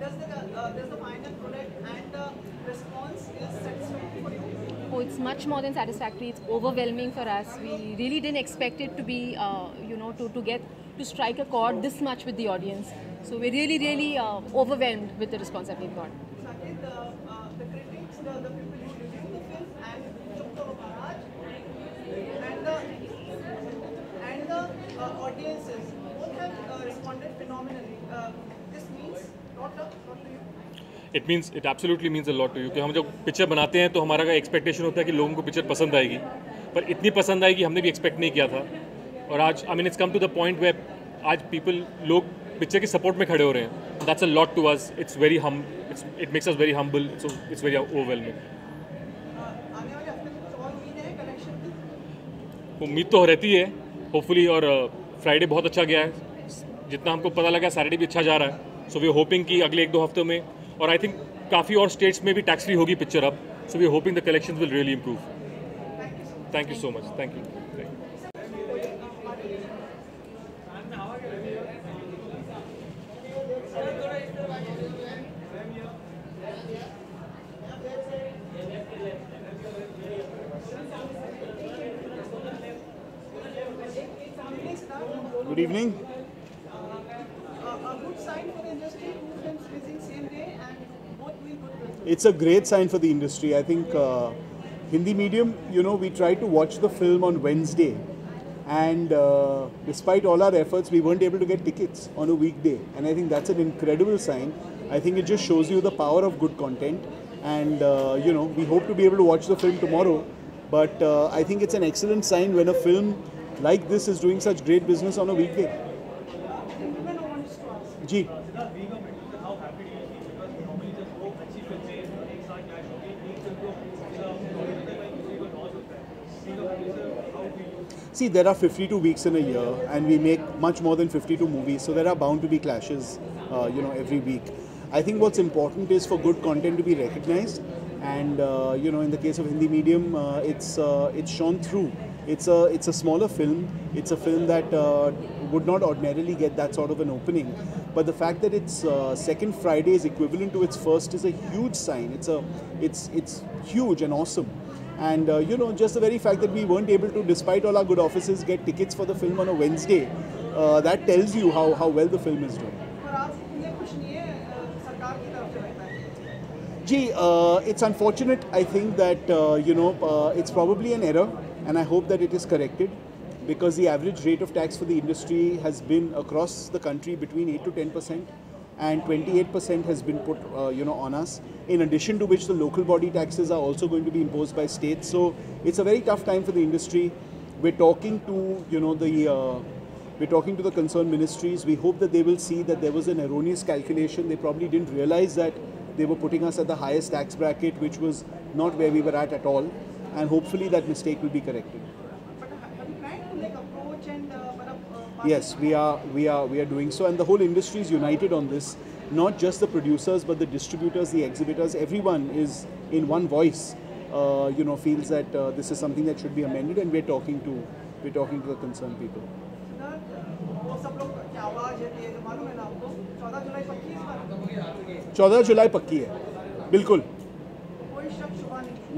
Does the final product and the response is satisfactory for you? Oh, it's much more than satisfactory. It's overwhelming for us. We really didn't expect it to be, to strike a chord this much with the audience. So we're really, really overwhelmed with the response that we've got. Saket, the critics, the people who reviewed the film, and Chupto Maharaj, and the audiences, both have responded phenomenally. This means lot to you. It absolutely means a lot to you. कि हम जब picture बनाते हैं तो हमारा का expectation होता है कि लोगों को पिक्चर पसंद आएगी, पर इतनी पसंद आएगी हमने भी एक्सपेक्ट नहीं किया था। और आज it's come to the point where आज लोग पिक्चर के सपोर्ट में खड़े हो रहे हैं। That's a lot to us. It makes us very humble, it's very overwhelming. आने वाले हफ्ते में कुछ और उम्मीद है कलेक्शन की? उम्मीद तो रहती है, होपफुली। और फ्राइडे बहुत अच्छा गया है, जितना हमको पता लगा सैटरडे भी अच्छा जा रहा है, सो वी होपिंग कि अगले 1-2 हफ्तों में, और आई थिंक काफ़ी और स्टेट्स में भी टैक्स फ्री होगी पिक्चर अब, so we hoping the collections will really improve. Thank you so much, thank you. Good evening. A good sign for the industry, 2 films releasing same day and both doing good business. It's a great sign for the industry. I think Hindi medium, we tried to watch the film on Wednesday, and despite all our efforts, we weren't able to get tickets on a weekday. And I think that's an incredible sign. I think it just shows you the power of good content. And we hope to be able to watch the film tomorrow. But I think it's an excellent sign when a film like this is doing such great business on a weekday. Ji. See, there are 52 weeks in a year, and we make much more than 52 movies, so there are bound to be clashes, every week. I think what's important is for good content to be recognized, and in the case of Hindi medium, it's shone through. It's a smaller film. It's a film that would not ordinarily get that sort of an opening, but the fact that its second Friday is equivalent to its first is a huge sign. It's huge and awesome. And just the very fact that we weren't able to, despite all our good offices, get tickets for the film on a Wednesday, that tells you how well the film is doing. Gee, it's unfortunate. I think that it's probably an error, and I hope that it is corrected, because the average rate of tax for the industry has been across the country between 8 to 10%, and 28% has been put on us. In addition to which, the local body taxes are also going to be imposed by states. So it's a very tough time for the industry. We're talking to we're talking to the concerned ministries. We hope that they will see that there was an erroneous calculation. They probably didn't realize that they were putting us at the highest tax bracket, which was not where we were at all. And hopefully that mistake will be corrected. But have you tried to approach and Yes, we are doing so, and the whole industry is united on this. Not just the producers, but the distributors, the exhibitors. Everyone is in one voice. Feels that this is something that should be amended, and we're talking to the concerned people. 14 जुलाई पक्की है, बिल्कुल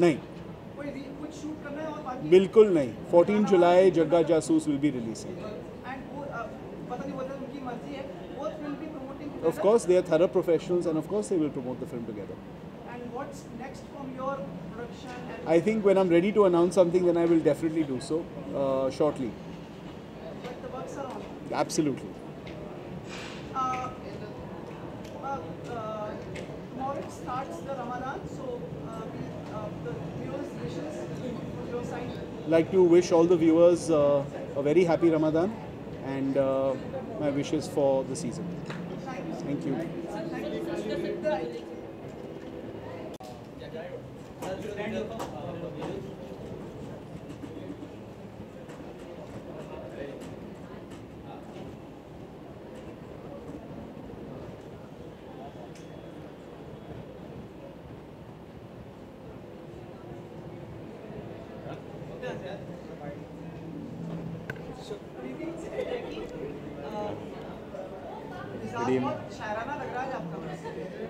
नहीं, बिल्कुल नहीं. 14 जुलाई जग्गा जासूस will be releasing. Of course, they are thorough professionals, and of course they will promote the film together. And what's next from your production? I think when I'm ready to announce something, then I will definitely do so shortly. But the works are on. Absolutely. Tomorrow it starts the Ramadan, so the viewers' wishes from your side. Like to wish all the viewers a very happy Ramadan, and my wishes for the season. Thank you.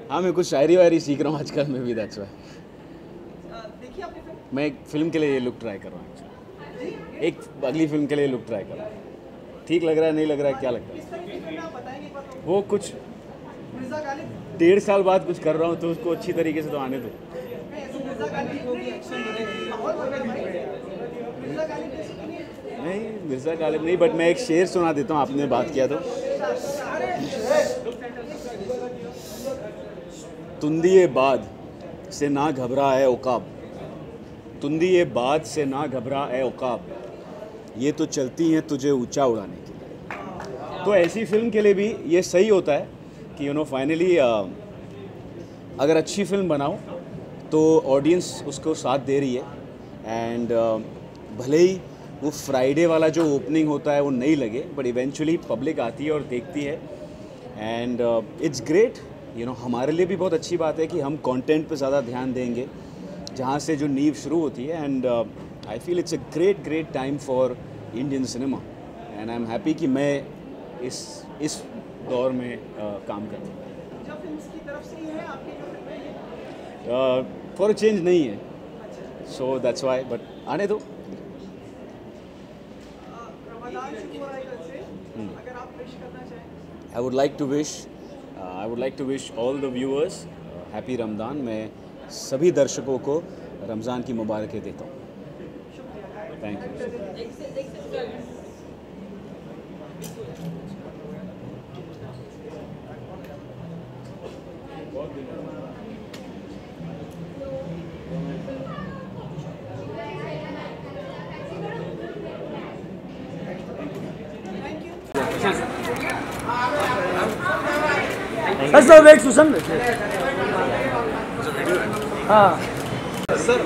हाँ, मैं कुछ शायरी वायरी सीख रहा हूँ आजकल मैं भी, दैट्स व्हाई मैं एक फिल्म के लिए ये लुक ट्राई कर रहा हूँ. एक अगली फिल्म के लिए लुक ट्राई कर रहा हूँ. ठीक लग रहा है, नहीं लग रहा है, क्या लगता है? वो कुछ 1.5 साल बाद कुछ कर रहा हूँ, तो उसको अच्छी तरीके से तो आने दो. नहीं, मिर्ज़ा गालिब नहीं, बट मैं एक शेर सुना देता हूँ, आपने बात किया तो. तुंदिए बाद से ना घबरा है उकाब, तुंदिए बाद से ना घबरा है उकाब, ये तो चलती हैं तुझे ऊंचा उड़ाने के लिए. तो ऐसी फिल्म के लिए भी ये सही होता है कि फाइनली अगर अच्छी फिल्म बनाओ तो ऑडियंस उसको साथ दे रही है, एंड भले ही वो फ्राइडे वाला जो ओपनिंग होता है वो नहीं लगे, बट इवेंचुअली पब्लिक आती है और देखती है एंड इट्स ग्रेट। हमारे लिए भी बहुत अच्छी बात है कि हम कंटेंट पे ज़्यादा ध्यान देंगे, जहाँ से जो नींव शुरू होती है। And I feel it's a great time for Indian cinema and I am happy कि मैं इस दौर में काम कर रहा हूँ। जो फिल्म्स की तरफ से ही है आपकी जो फिल्में हैं फॉर अ चेंज नहीं है, सो दैट्स वाई, बट आने दो। रमजान शुरू हो रहा है कल से, अगर आप विश करना चाहें। I would like to wish all the viewers happy Ramzan. मैं सभी दर्शकों को रमज़ान की मुबारकें देता हूँ। Thank you. Sir wait Susan हाँ सर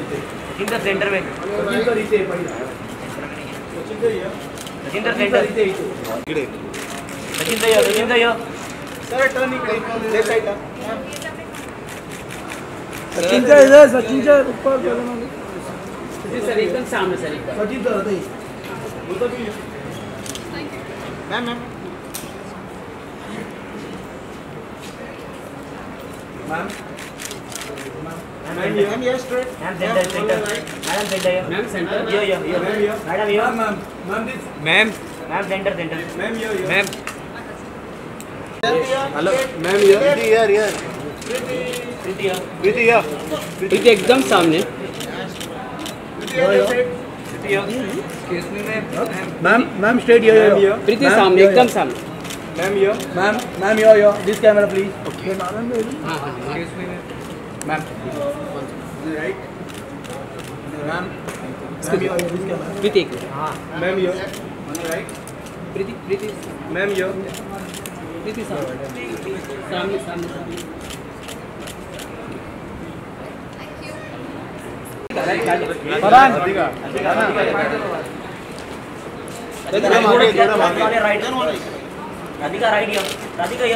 सचिन सेंटर में सचिन सेंटर इकडे सचिन सर टर्न इकडे लेफ्ट साइड सचिनच्या इथे सचिनच्या ऊपर सर एकदम सामने sir Sachin sir ma'am ma'am ma'am ma'am yes straight ma'am centre madam centre ma'am centre yo madam yo ma'am ma'am this ma'am centre ma'am yo ma'am hello ma'am here Preeti एकदम सामने ma'am ma'am straight yo Preeti सामने एकदम सामने ma'am yo ma'am yo this camera please okay ma'am right ma'am Preeti एक हाँ ma'am yo right Preeti ma'am yo Preeti सामने Radhika right Radhika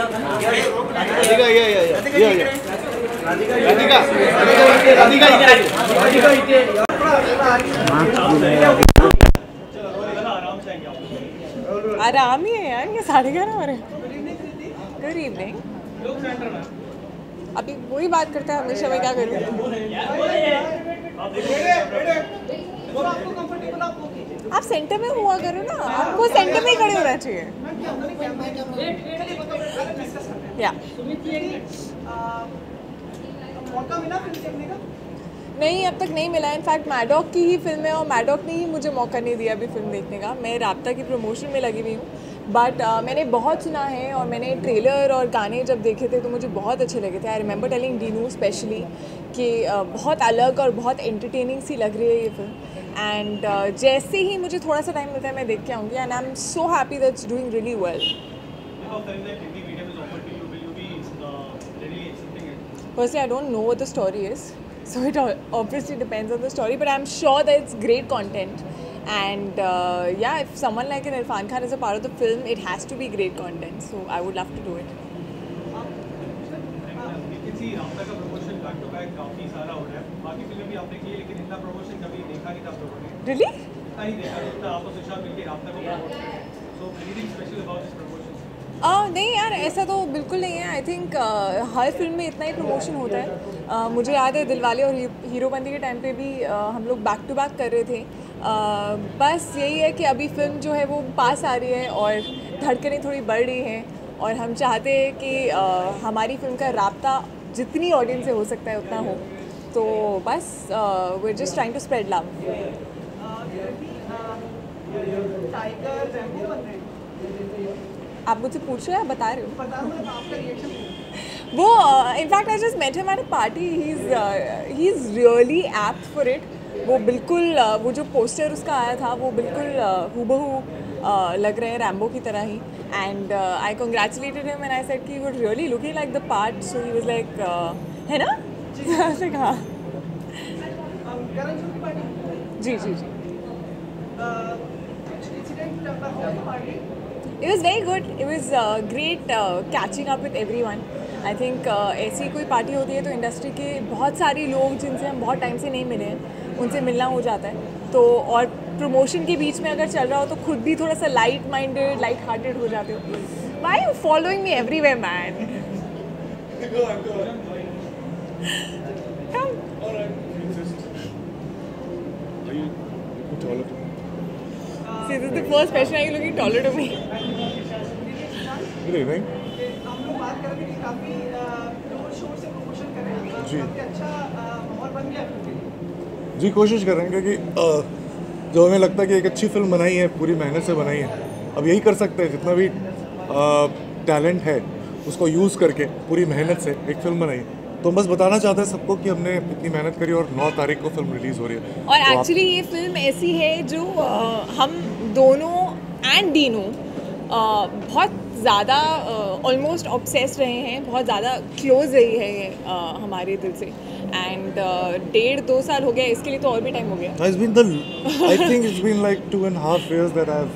आराम ही है यार, ये 11:30 हो रहे हैं। Good evening. अभी वही बात करते हैं हमेशा, मैं क्या करूँ। आप सेंटर में हुआ करो ना, आपको सेंटर में ही खड़े होना चाहिए। या मौका मिला फिल्म देखने का? नहीं, अब तक नहीं मिला। इनफैक्ट मैडॉक की ही फिल्म है और मैडॉक ने ही मुझे मौका नहीं दिया अभी फिल्म देखने का। मैं राब्ता की प्रमोशन में लगी हुई हूँ, बट मैंने बहुत सुना है और मैंने ट्रेलर और गाने जब देखे थे तो मुझे बहुत अच्छे लगे थे। I remember telling Dinu specially कि बहुत अलग और बहुत एंटरटेनिंग सी लग रही है ये फिल्म। एंड जैसे ही मुझे थोड़ा सा टाइम मिलता है मैं देख के आऊँगी। And I am so happy that's doing really well. Firstly, I don't know what the story is, so it obviously depends on the story, but I'm sure that it's great content. And yeah, if someone like an Irfan Khan is a part of the film, it has to be great content, so I would love to do it. Really? नहीं यार, ऐसा तो बिल्कुल नहीं है। I think her film में इतना ही promotion होता है। मुझे याद है दिलवाले और हीरोबंदी के टाइम पे भी हम लोग बैक टू बैक कर रहे थे। बस यही है कि अभी फिल्म जो है वो पास आ रही है और धड़कनें थोड़ी बढ़ रही हैं और हम चाहते हैं कि हमारी फिल्म का राब्ता जितनी ऑडियंस से हो सकता है उतना हो। तो बस we are just trying to spread love. आप मुझसे पूछ रहे हैं, बता रहे हो। वो in fact I just met him at a party. He is really apt for it. वो बिल्कुल वो जो पोस्टर उसका आया था वो बिल्कुल हूबहू लग रहे हैं रैम्बो की तरह ही। And I congratulated him and I said कि वो really looking like the part. So he was like है ना। हाँ जी जी जी। It was very good. It was great catching up with everyone. I think ऐसी कोई पार्टी होती है तो इंडस्ट्री के बहुत सारे लोग जिनसे हम बहुत टाइम से नहीं मिले हैं उनसे मिलना हो जाता है। तो और प्रमोशन के बीच में अगर चल रहा हो तो खुद भी थोड़ा सा लाइट माइंडेड, लाइट हार्टेड हो जाते हो। Why are you following me everywhere, man? Come. See, this is the first question. Are you looking taller to me? Good evening. हम लोग बात कर रहे थे कि काफी जोर शोर से प्रमोशन कर रहे हैं, जी। काफी अच्छा माहौल बन गया फिल्म के लिए। जी, कोशिश कर रहे हैं क्योंकि जो हमें लगता है कि एक अच्छी फिल्म बनाई है, पूरी मेहनत से बनाई है, अब यही कर सकते हैं। जितना भी टैलेंट है उसको यूज़ करके पूरी मेहनत से एक फिल्म बनाई। तो हम बस बताना चाहते हैं सबको कि हमने इतनी मेहनत करी और 9 तारीख को फिल्म रिलीज़ हो रही है। और तो एक्चुअली ये फिल्म ऐसी है जो हम दोनों एंड डीनो बहुत ज़्यादा ऑलमोस्ट ऑब्सेस्ड रहे हैं, बहुत ज़्यादा क्लोज रही है ये हमारे दिल से। एंड 1.5-2 साल हो गया, इसके लिए तो और भी टाइम हो गया। I think it's been like 2.5 years that I've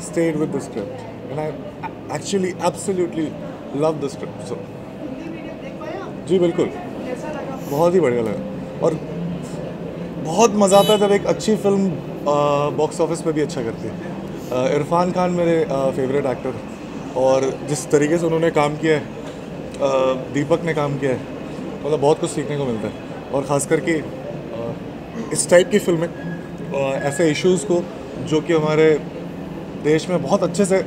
stayed with the script and I actually absolutely love the script. So जी बिल्कुल, बहुत ही बढ़िया लगा और बहुत मज़ा आता है जब एक अच्छी फिल्म बॉक्स ऑफिस पे भी अच्छा करती है। इरफान खान मेरे फेवरेट एक्टर और जिस तरीके से उन्होंने काम किया है, दीपक ने काम किया है, मतलब बहुत कुछ सीखने को मिलता है। और ख़ास करके इस टाइप की फिल्में, ऐसे इश्यूज़ को जो कि हमारे देश में बहुत अच्छे से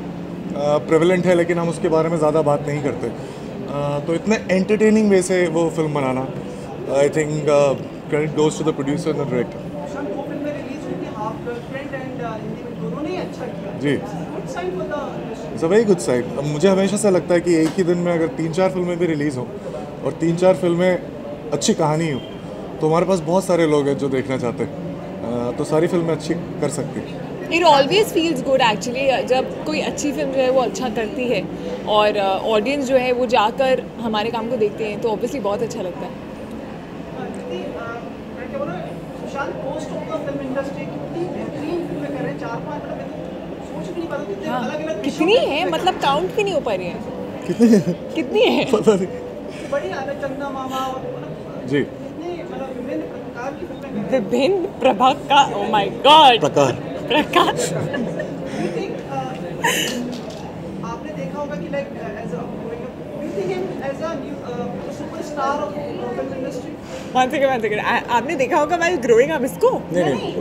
प्रेवलेंट है लेकिन हम उसके बारे में ज़्यादा बात नहीं करते, तो इतने एंटरटेनिंग वे से वो फिल्म बनाना, I think credit goes to the producer and the director. जी, it's a very good sign. अब मुझे हमेशा से लगता है कि एक ही दिन में अगर 3-4 फिल्में भी रिलीज़ हों और 3-4 फिल्में अच्छी कहानी हो तो हमारे पास बहुत सारे लोग हैं जो देखना चाहते हैं, तो सारी फिल्में अच्छी कर सकती हैं। It always feels good actually जब कोई अच्छी फिल्म जो है वो अच्छा करती है और ऑडियंस जो है वो जाकर हमारे काम को देखते हैं तो ऑब्वियसली बहुत अच्छा लगता है। सुशांत पोस्ट होगा फिल्म इंडस्ट्री कितनी बेहतरीन फिल्में कर रहे हैं, 4-5 मतलब सोच भी नहीं पता कितने अलग-अलग कितनी है, मतलब काउंट भी नहीं हो पा रही है। कितनी है पता नहीं। बड़ी आदत चंदा मामा और जी कितने मतलब विभिन्न प्रकार की फिल्में कर रहे हैं। विभिन्न प्रभाग का, ओह माय गॉड, प्रकार आपने देखा होगा कि like as a you think him as a new superstar of film industry. One second, आपने देखा होगा व्हाइल ग्रोइंग अप इसको? नहीं,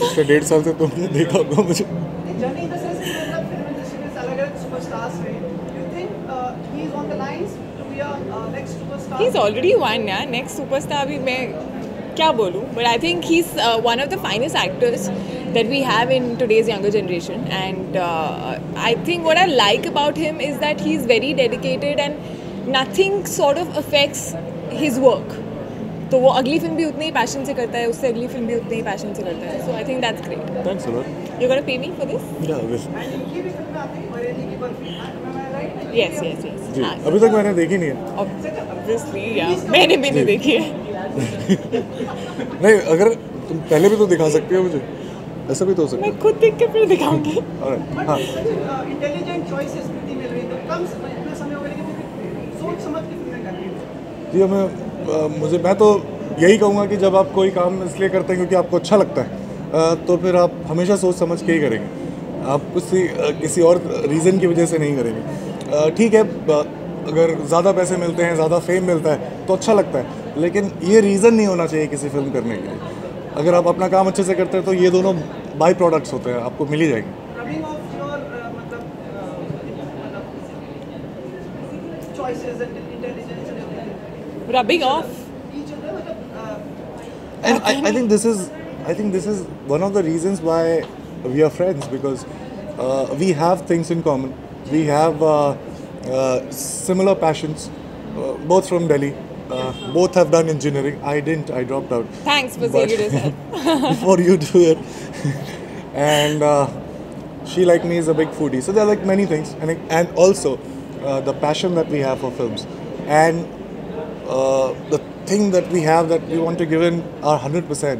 पिछले 1.5 साल से तुमने देखा होगा मुझे। जर्नी इन द सेंस कि मतलब फिल्म इंडस्ट्री में अलग-अलग सुपरस्टार्स हैं, you think he is on the lines to be a next superstar? He is already one यार, नेक्स्ट सुपरस्टार भी मैं क्या बोलूँ, but I think he's one of the finest actors that we have in today's younger generation, and I think what I like about him is that he's very dedicated and nothing sort of affects his work. तो वो अगली film भी उतनी ही passion से करता है, उससे अगली फिल्म भी उतनी ही पैशन से करता है, so I think that's great. Thanks a lot. You're gonna pay me for this? Yeah, yes. ये भी फिल्म आपकी बरेली की barfi, am I right? Yes. जी, अभी तक मैंने देखी नहीं है। Obviously, yeah. मैंने भी नहीं देखी है। नहीं, अगर तुम पहले भी तो दिखा सकती हो मुझे, ऐसा भी तो हो सकता है। मैं खुद देख के फिर दिखाऊंगी। हाँ, इंटेलिजेंट चॉइसेस कितनी मिल रही है, कम इतना समय हो गया लेकिन सोच समझ के फिल्में कर रही है। जी मैं तो यही कहूँगा कि जब आप कोई काम इसलिए करते हैं क्योंकि आपको अच्छा लगता है, तो फिर आप हमेशा सोच समझ के ही करेंगे, आप किसी और रीज़न की वजह से नहीं करेंगे। ठीक है, अगर ज़्यादा पैसे मिलते हैं, ज़्यादा फेम मिलता है तो अच्छा लगता है, लेकिन ये रीज़न नहीं होना चाहिए किसी फिल्म करने के लिए। अगर आप अपना काम अच्छे से करते हैं तो ये दोनों बाई प्रोडक्ट्स होते हैं, आपको मिल ही जाएगी। Rubbing off your choices and intelligence and everything. Rubbing off. Each other, And I think this is one of the reasons why we are friends, because we have things in common. We have similar passions, both from Delhi. Both have done engineering. I didn't. I dropped out. Thanks for saying it yourself. Before you do it. And she, like me, is a big foodie. So there are like many things, and also the passion that we have for films, and the thing that we have that we want to give in our 100%,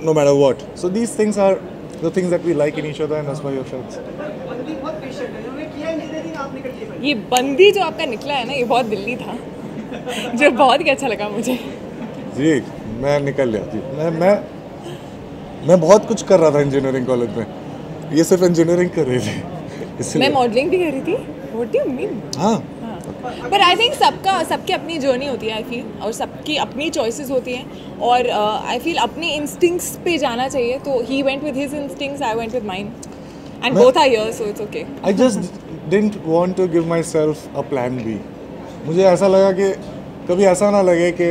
no matter what. So these things are the things that we like in each other, and that's why we're friends. ये बंदी जो आपका निकला है ना, ये बहुत दिल्ली था, जो बहुत ही अच्छा लगा मुझे। जी मैं निकल गया जी। मैं बहुत कुछ कर रहा था इंजीनियरिंग कॉलेज में, ये सिर्फ इंजीनियरिंग कर रही थी इसलिए। मैं मॉडलिंग भी कर रही थी। What do you mean? हाँ पर आई थिंक सबकी अपनी जर्नी होती है, आई फील, और सबकी अपनी चॉइसेस होती हैं, और आई फील अपने इंस्टिंक्ट्स पे जाना चाहिए। तो he went with his instincts, I went with mine, and both are here, so it's okay. I just didn't want to give myself a plan B. मुझे ऐसा लगा कि कभी ऐसा ना लगे कि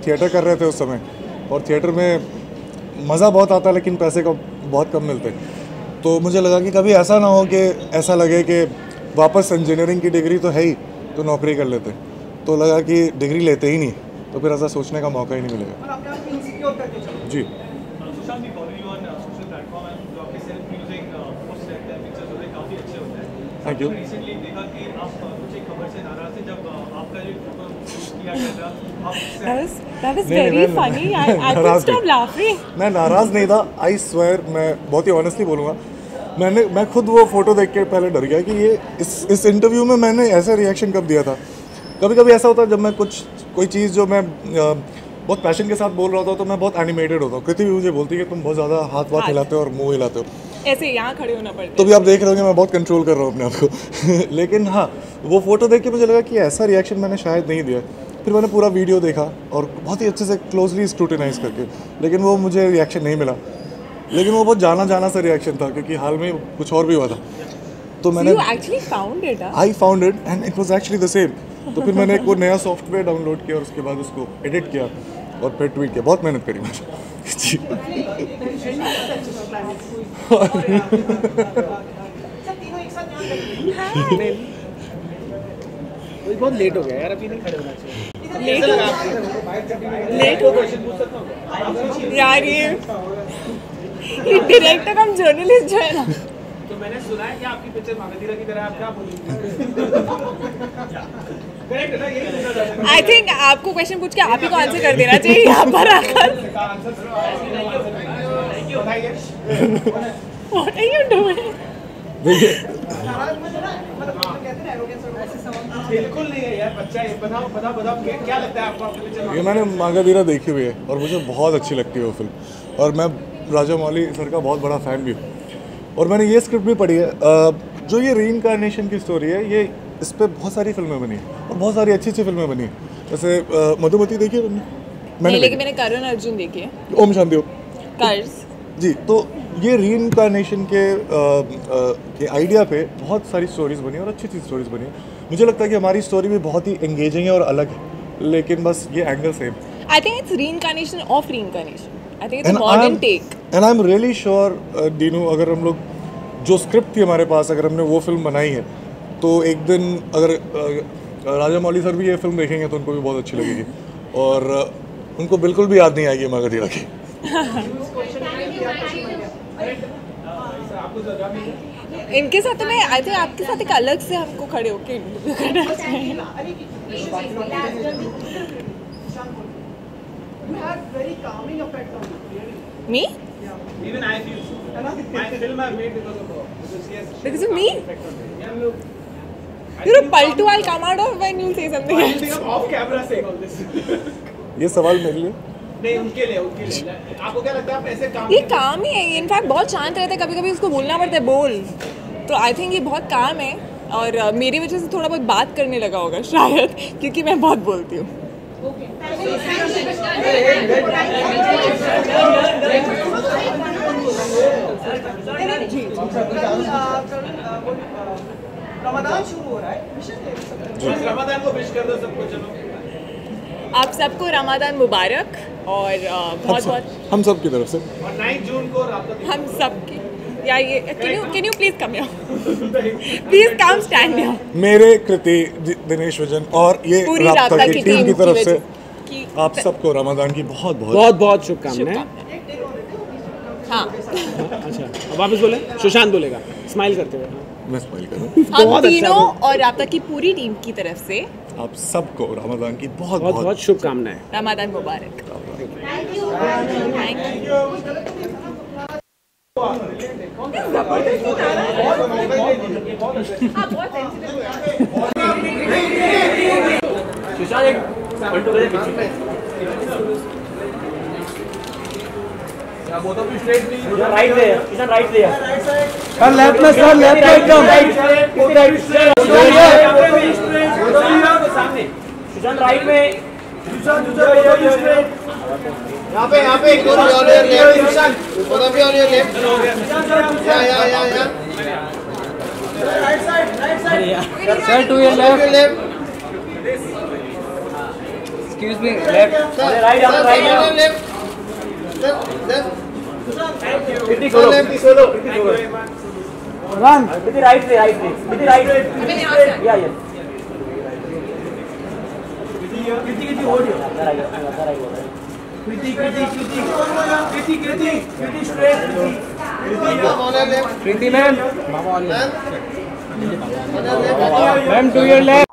थिएटर कर रहे थे उस समय, और थिएटर में मज़ा बहुत आता लेकिन पैसे का बहुत कम मिलते। तो मुझे लगा कि कभी ऐसा ना हो कि ऐसा लगे कि वापस इंजीनियरिंग की डिग्री तो है ही, तो नौकरी कर लेते। तो लगा कि डिग्री लेते ही नहीं, तो फिर ऐसा सोचने का मौका ही नहीं मिलेगा। जी thank you. That was very funny. I couldn't stop laughing. मैं नाराज़ नहीं था, आई स्वेयर, मैं बहुत ही ऑनेस्टली बोलूँगा। मैं खुद वो फ़ोटो देख के पहले डर गया कि ये इस इंटरव्यू में मैंने ऐसा रिएक्शन कब दिया था। कभी कभी ऐसा होता है जब मैं कोई चीज़ जो मैं बहुत पैशन के साथ बोल रहा होता तो मैं बहुत एनिमेटेड होता हूँ। कृति भी मुझे बोलती है कि तुम बहुत ज़्यादा हाथ हिलाते हो और मुँह हिलाते हो, ऐसे यहाँ खड़े होना पड़ता है। तो भी आप देख रहे होंगे मैं बहुत कंट्रोल कर रहा हूँ अपने आप को लेकिन हाँ, वो फ़ोटो देख के मुझे लगा कि ऐसा रिएक्शन मैंने शायद नहीं दिया। फिर मैंने पूरा वीडियो देखा और बहुत ही अच्छे से क्लोजली स्क्रूटिनाइज करके, लेकिन वो मुझे रिएक्शन नहीं मिला। लेकिन वो बहुत जाना सा रिएक्शन था, क्योंकि हाल में कुछ और भी हुआ था। तो मैंने I found it and it was actually the same. तो फिर मैंने एक वो नया सॉफ्टवेयर डाउनलोड किया और उसके बाद उसको एडिट किया और फिर ट्वीट किया। बहुत मेहनत करी मैंने जी। बहुत लेट हो गया यार, अभी नहीं खड़े होना चाहिए। लेट हो यार, ये डायरेक्टर हम जर्नलिस्ट जो है ना। तो मैंने सुना है कि आपकी पिक्चर मागधीरा की तरह, आप क्या बोलेंगे? आई थिंक आपको क्वेश्चन पूछ के आप ही को आंसर कर देना चाहिए यहाँ पर आकर। What are you doing? बिल्कुल नहीं है यार, बच्चा है। बताओ क्या लगता है आपको? ये मैंने मागाधीरा देखी हुई है और मुझे बहुत अच्छी लगती है वो फिल्म, और मैं राजा मौली सर का बहुत बड़ा फ़ैन भी हूँ। और मैंने ये स्क्रिप्ट भी पढ़ी है, जो ये रीइंकार्नेशन की स्टोरी है, ये इस पर बहुत सारी फिल्में बनी हैं और बहुत सारी अच्छी फिल्में बनी हैं। जैसे मधुमती देखी है तुमने? लेकिन मैंने करण अर्जुन देखी है। ओम शांति ओम। कर्ज जी, तो ये रीइंकार्नेशन के आइडिया पे बहुत सारी स्टोरीज बनी और अच्छी स्टोरीज बनी। मुझे लगता है कि हमारी स्टोरी भी बहुत ही एंगेजिंग है और अलग है, लेकिन बस ये angle same. I think it's reincarnation of reincarnation. I think it's a modern take. And I am really sure Dinu, अगर हम लोग जो स्क्रिप्ट थी हमारे पास, अगर हमने वो फिल्म बनाई है तो एक दिन अगर राजा मौली सर भी ये फिल्म देखेंगे तो उनको भी बहुत अच्छी लगेगी और उनको बिल्कुल भी याद नहीं आएगी मागाधीरा की। इनके साथ तो मैं आई थिंक आपके साथ एक अलग से हमको खड़े होके करना चाहिए। Me? Even I feel so. My film I made because of her. Because of me? You're a paltu. I'll come out of when you say something else. Off camera say all this. ये सवाल मेरे लिए? नहीं, उनके लिए। आपको क्या लगता है आप ऐसे काम? ये काम ही है। इनफैक्ट बहुत शांत रहता है, कभी-कभी उसको बोलना पड़ता है बोल। तो आई थिंक ये बहुत काम है और मेरी वजह से थोड़ा बहुत बात करने लगा होगा शायद, क्योंकि मैं बहुत बोलती हूँ। रमजान शुरू हो रहा है, रमजान को विश कर दो सबको। चलो, आप सबको रमजान मुबारक और बहुत हम सब की तरफ से। और 9 जून को हम सब की या ये can you please come here, please come stand here. मेरे कृति, दिनेश विजन और ये राब्ता की टीम की तरफ से आप सबको रमजान की बहुत शुभकामनाएं। हाँ अच्छा, अब वापस बोले, सुशांत बोलेगा स्माइल करते हुए। मैं स्माइल करूँ। हम तीनों और राब्ता की पूरी टीम की तरफ से आप सबको रमजान की बहुत शुभकामनाएं। रमजान मुबारक। Thank you. Right there. Ishan right there. Sir, left में एकदम. Ishan right में. यहाँ पे एक दो on your left. Both of you on your left. Yeah. Right side. Sir, to your left. Excuse me, left. Right on your left. Left. Kriti solo. Run. Kriti right way. Kriti right. Yeah. Kriti hold you. Kriti straight. Kriti ma'am. Ma'am to your left.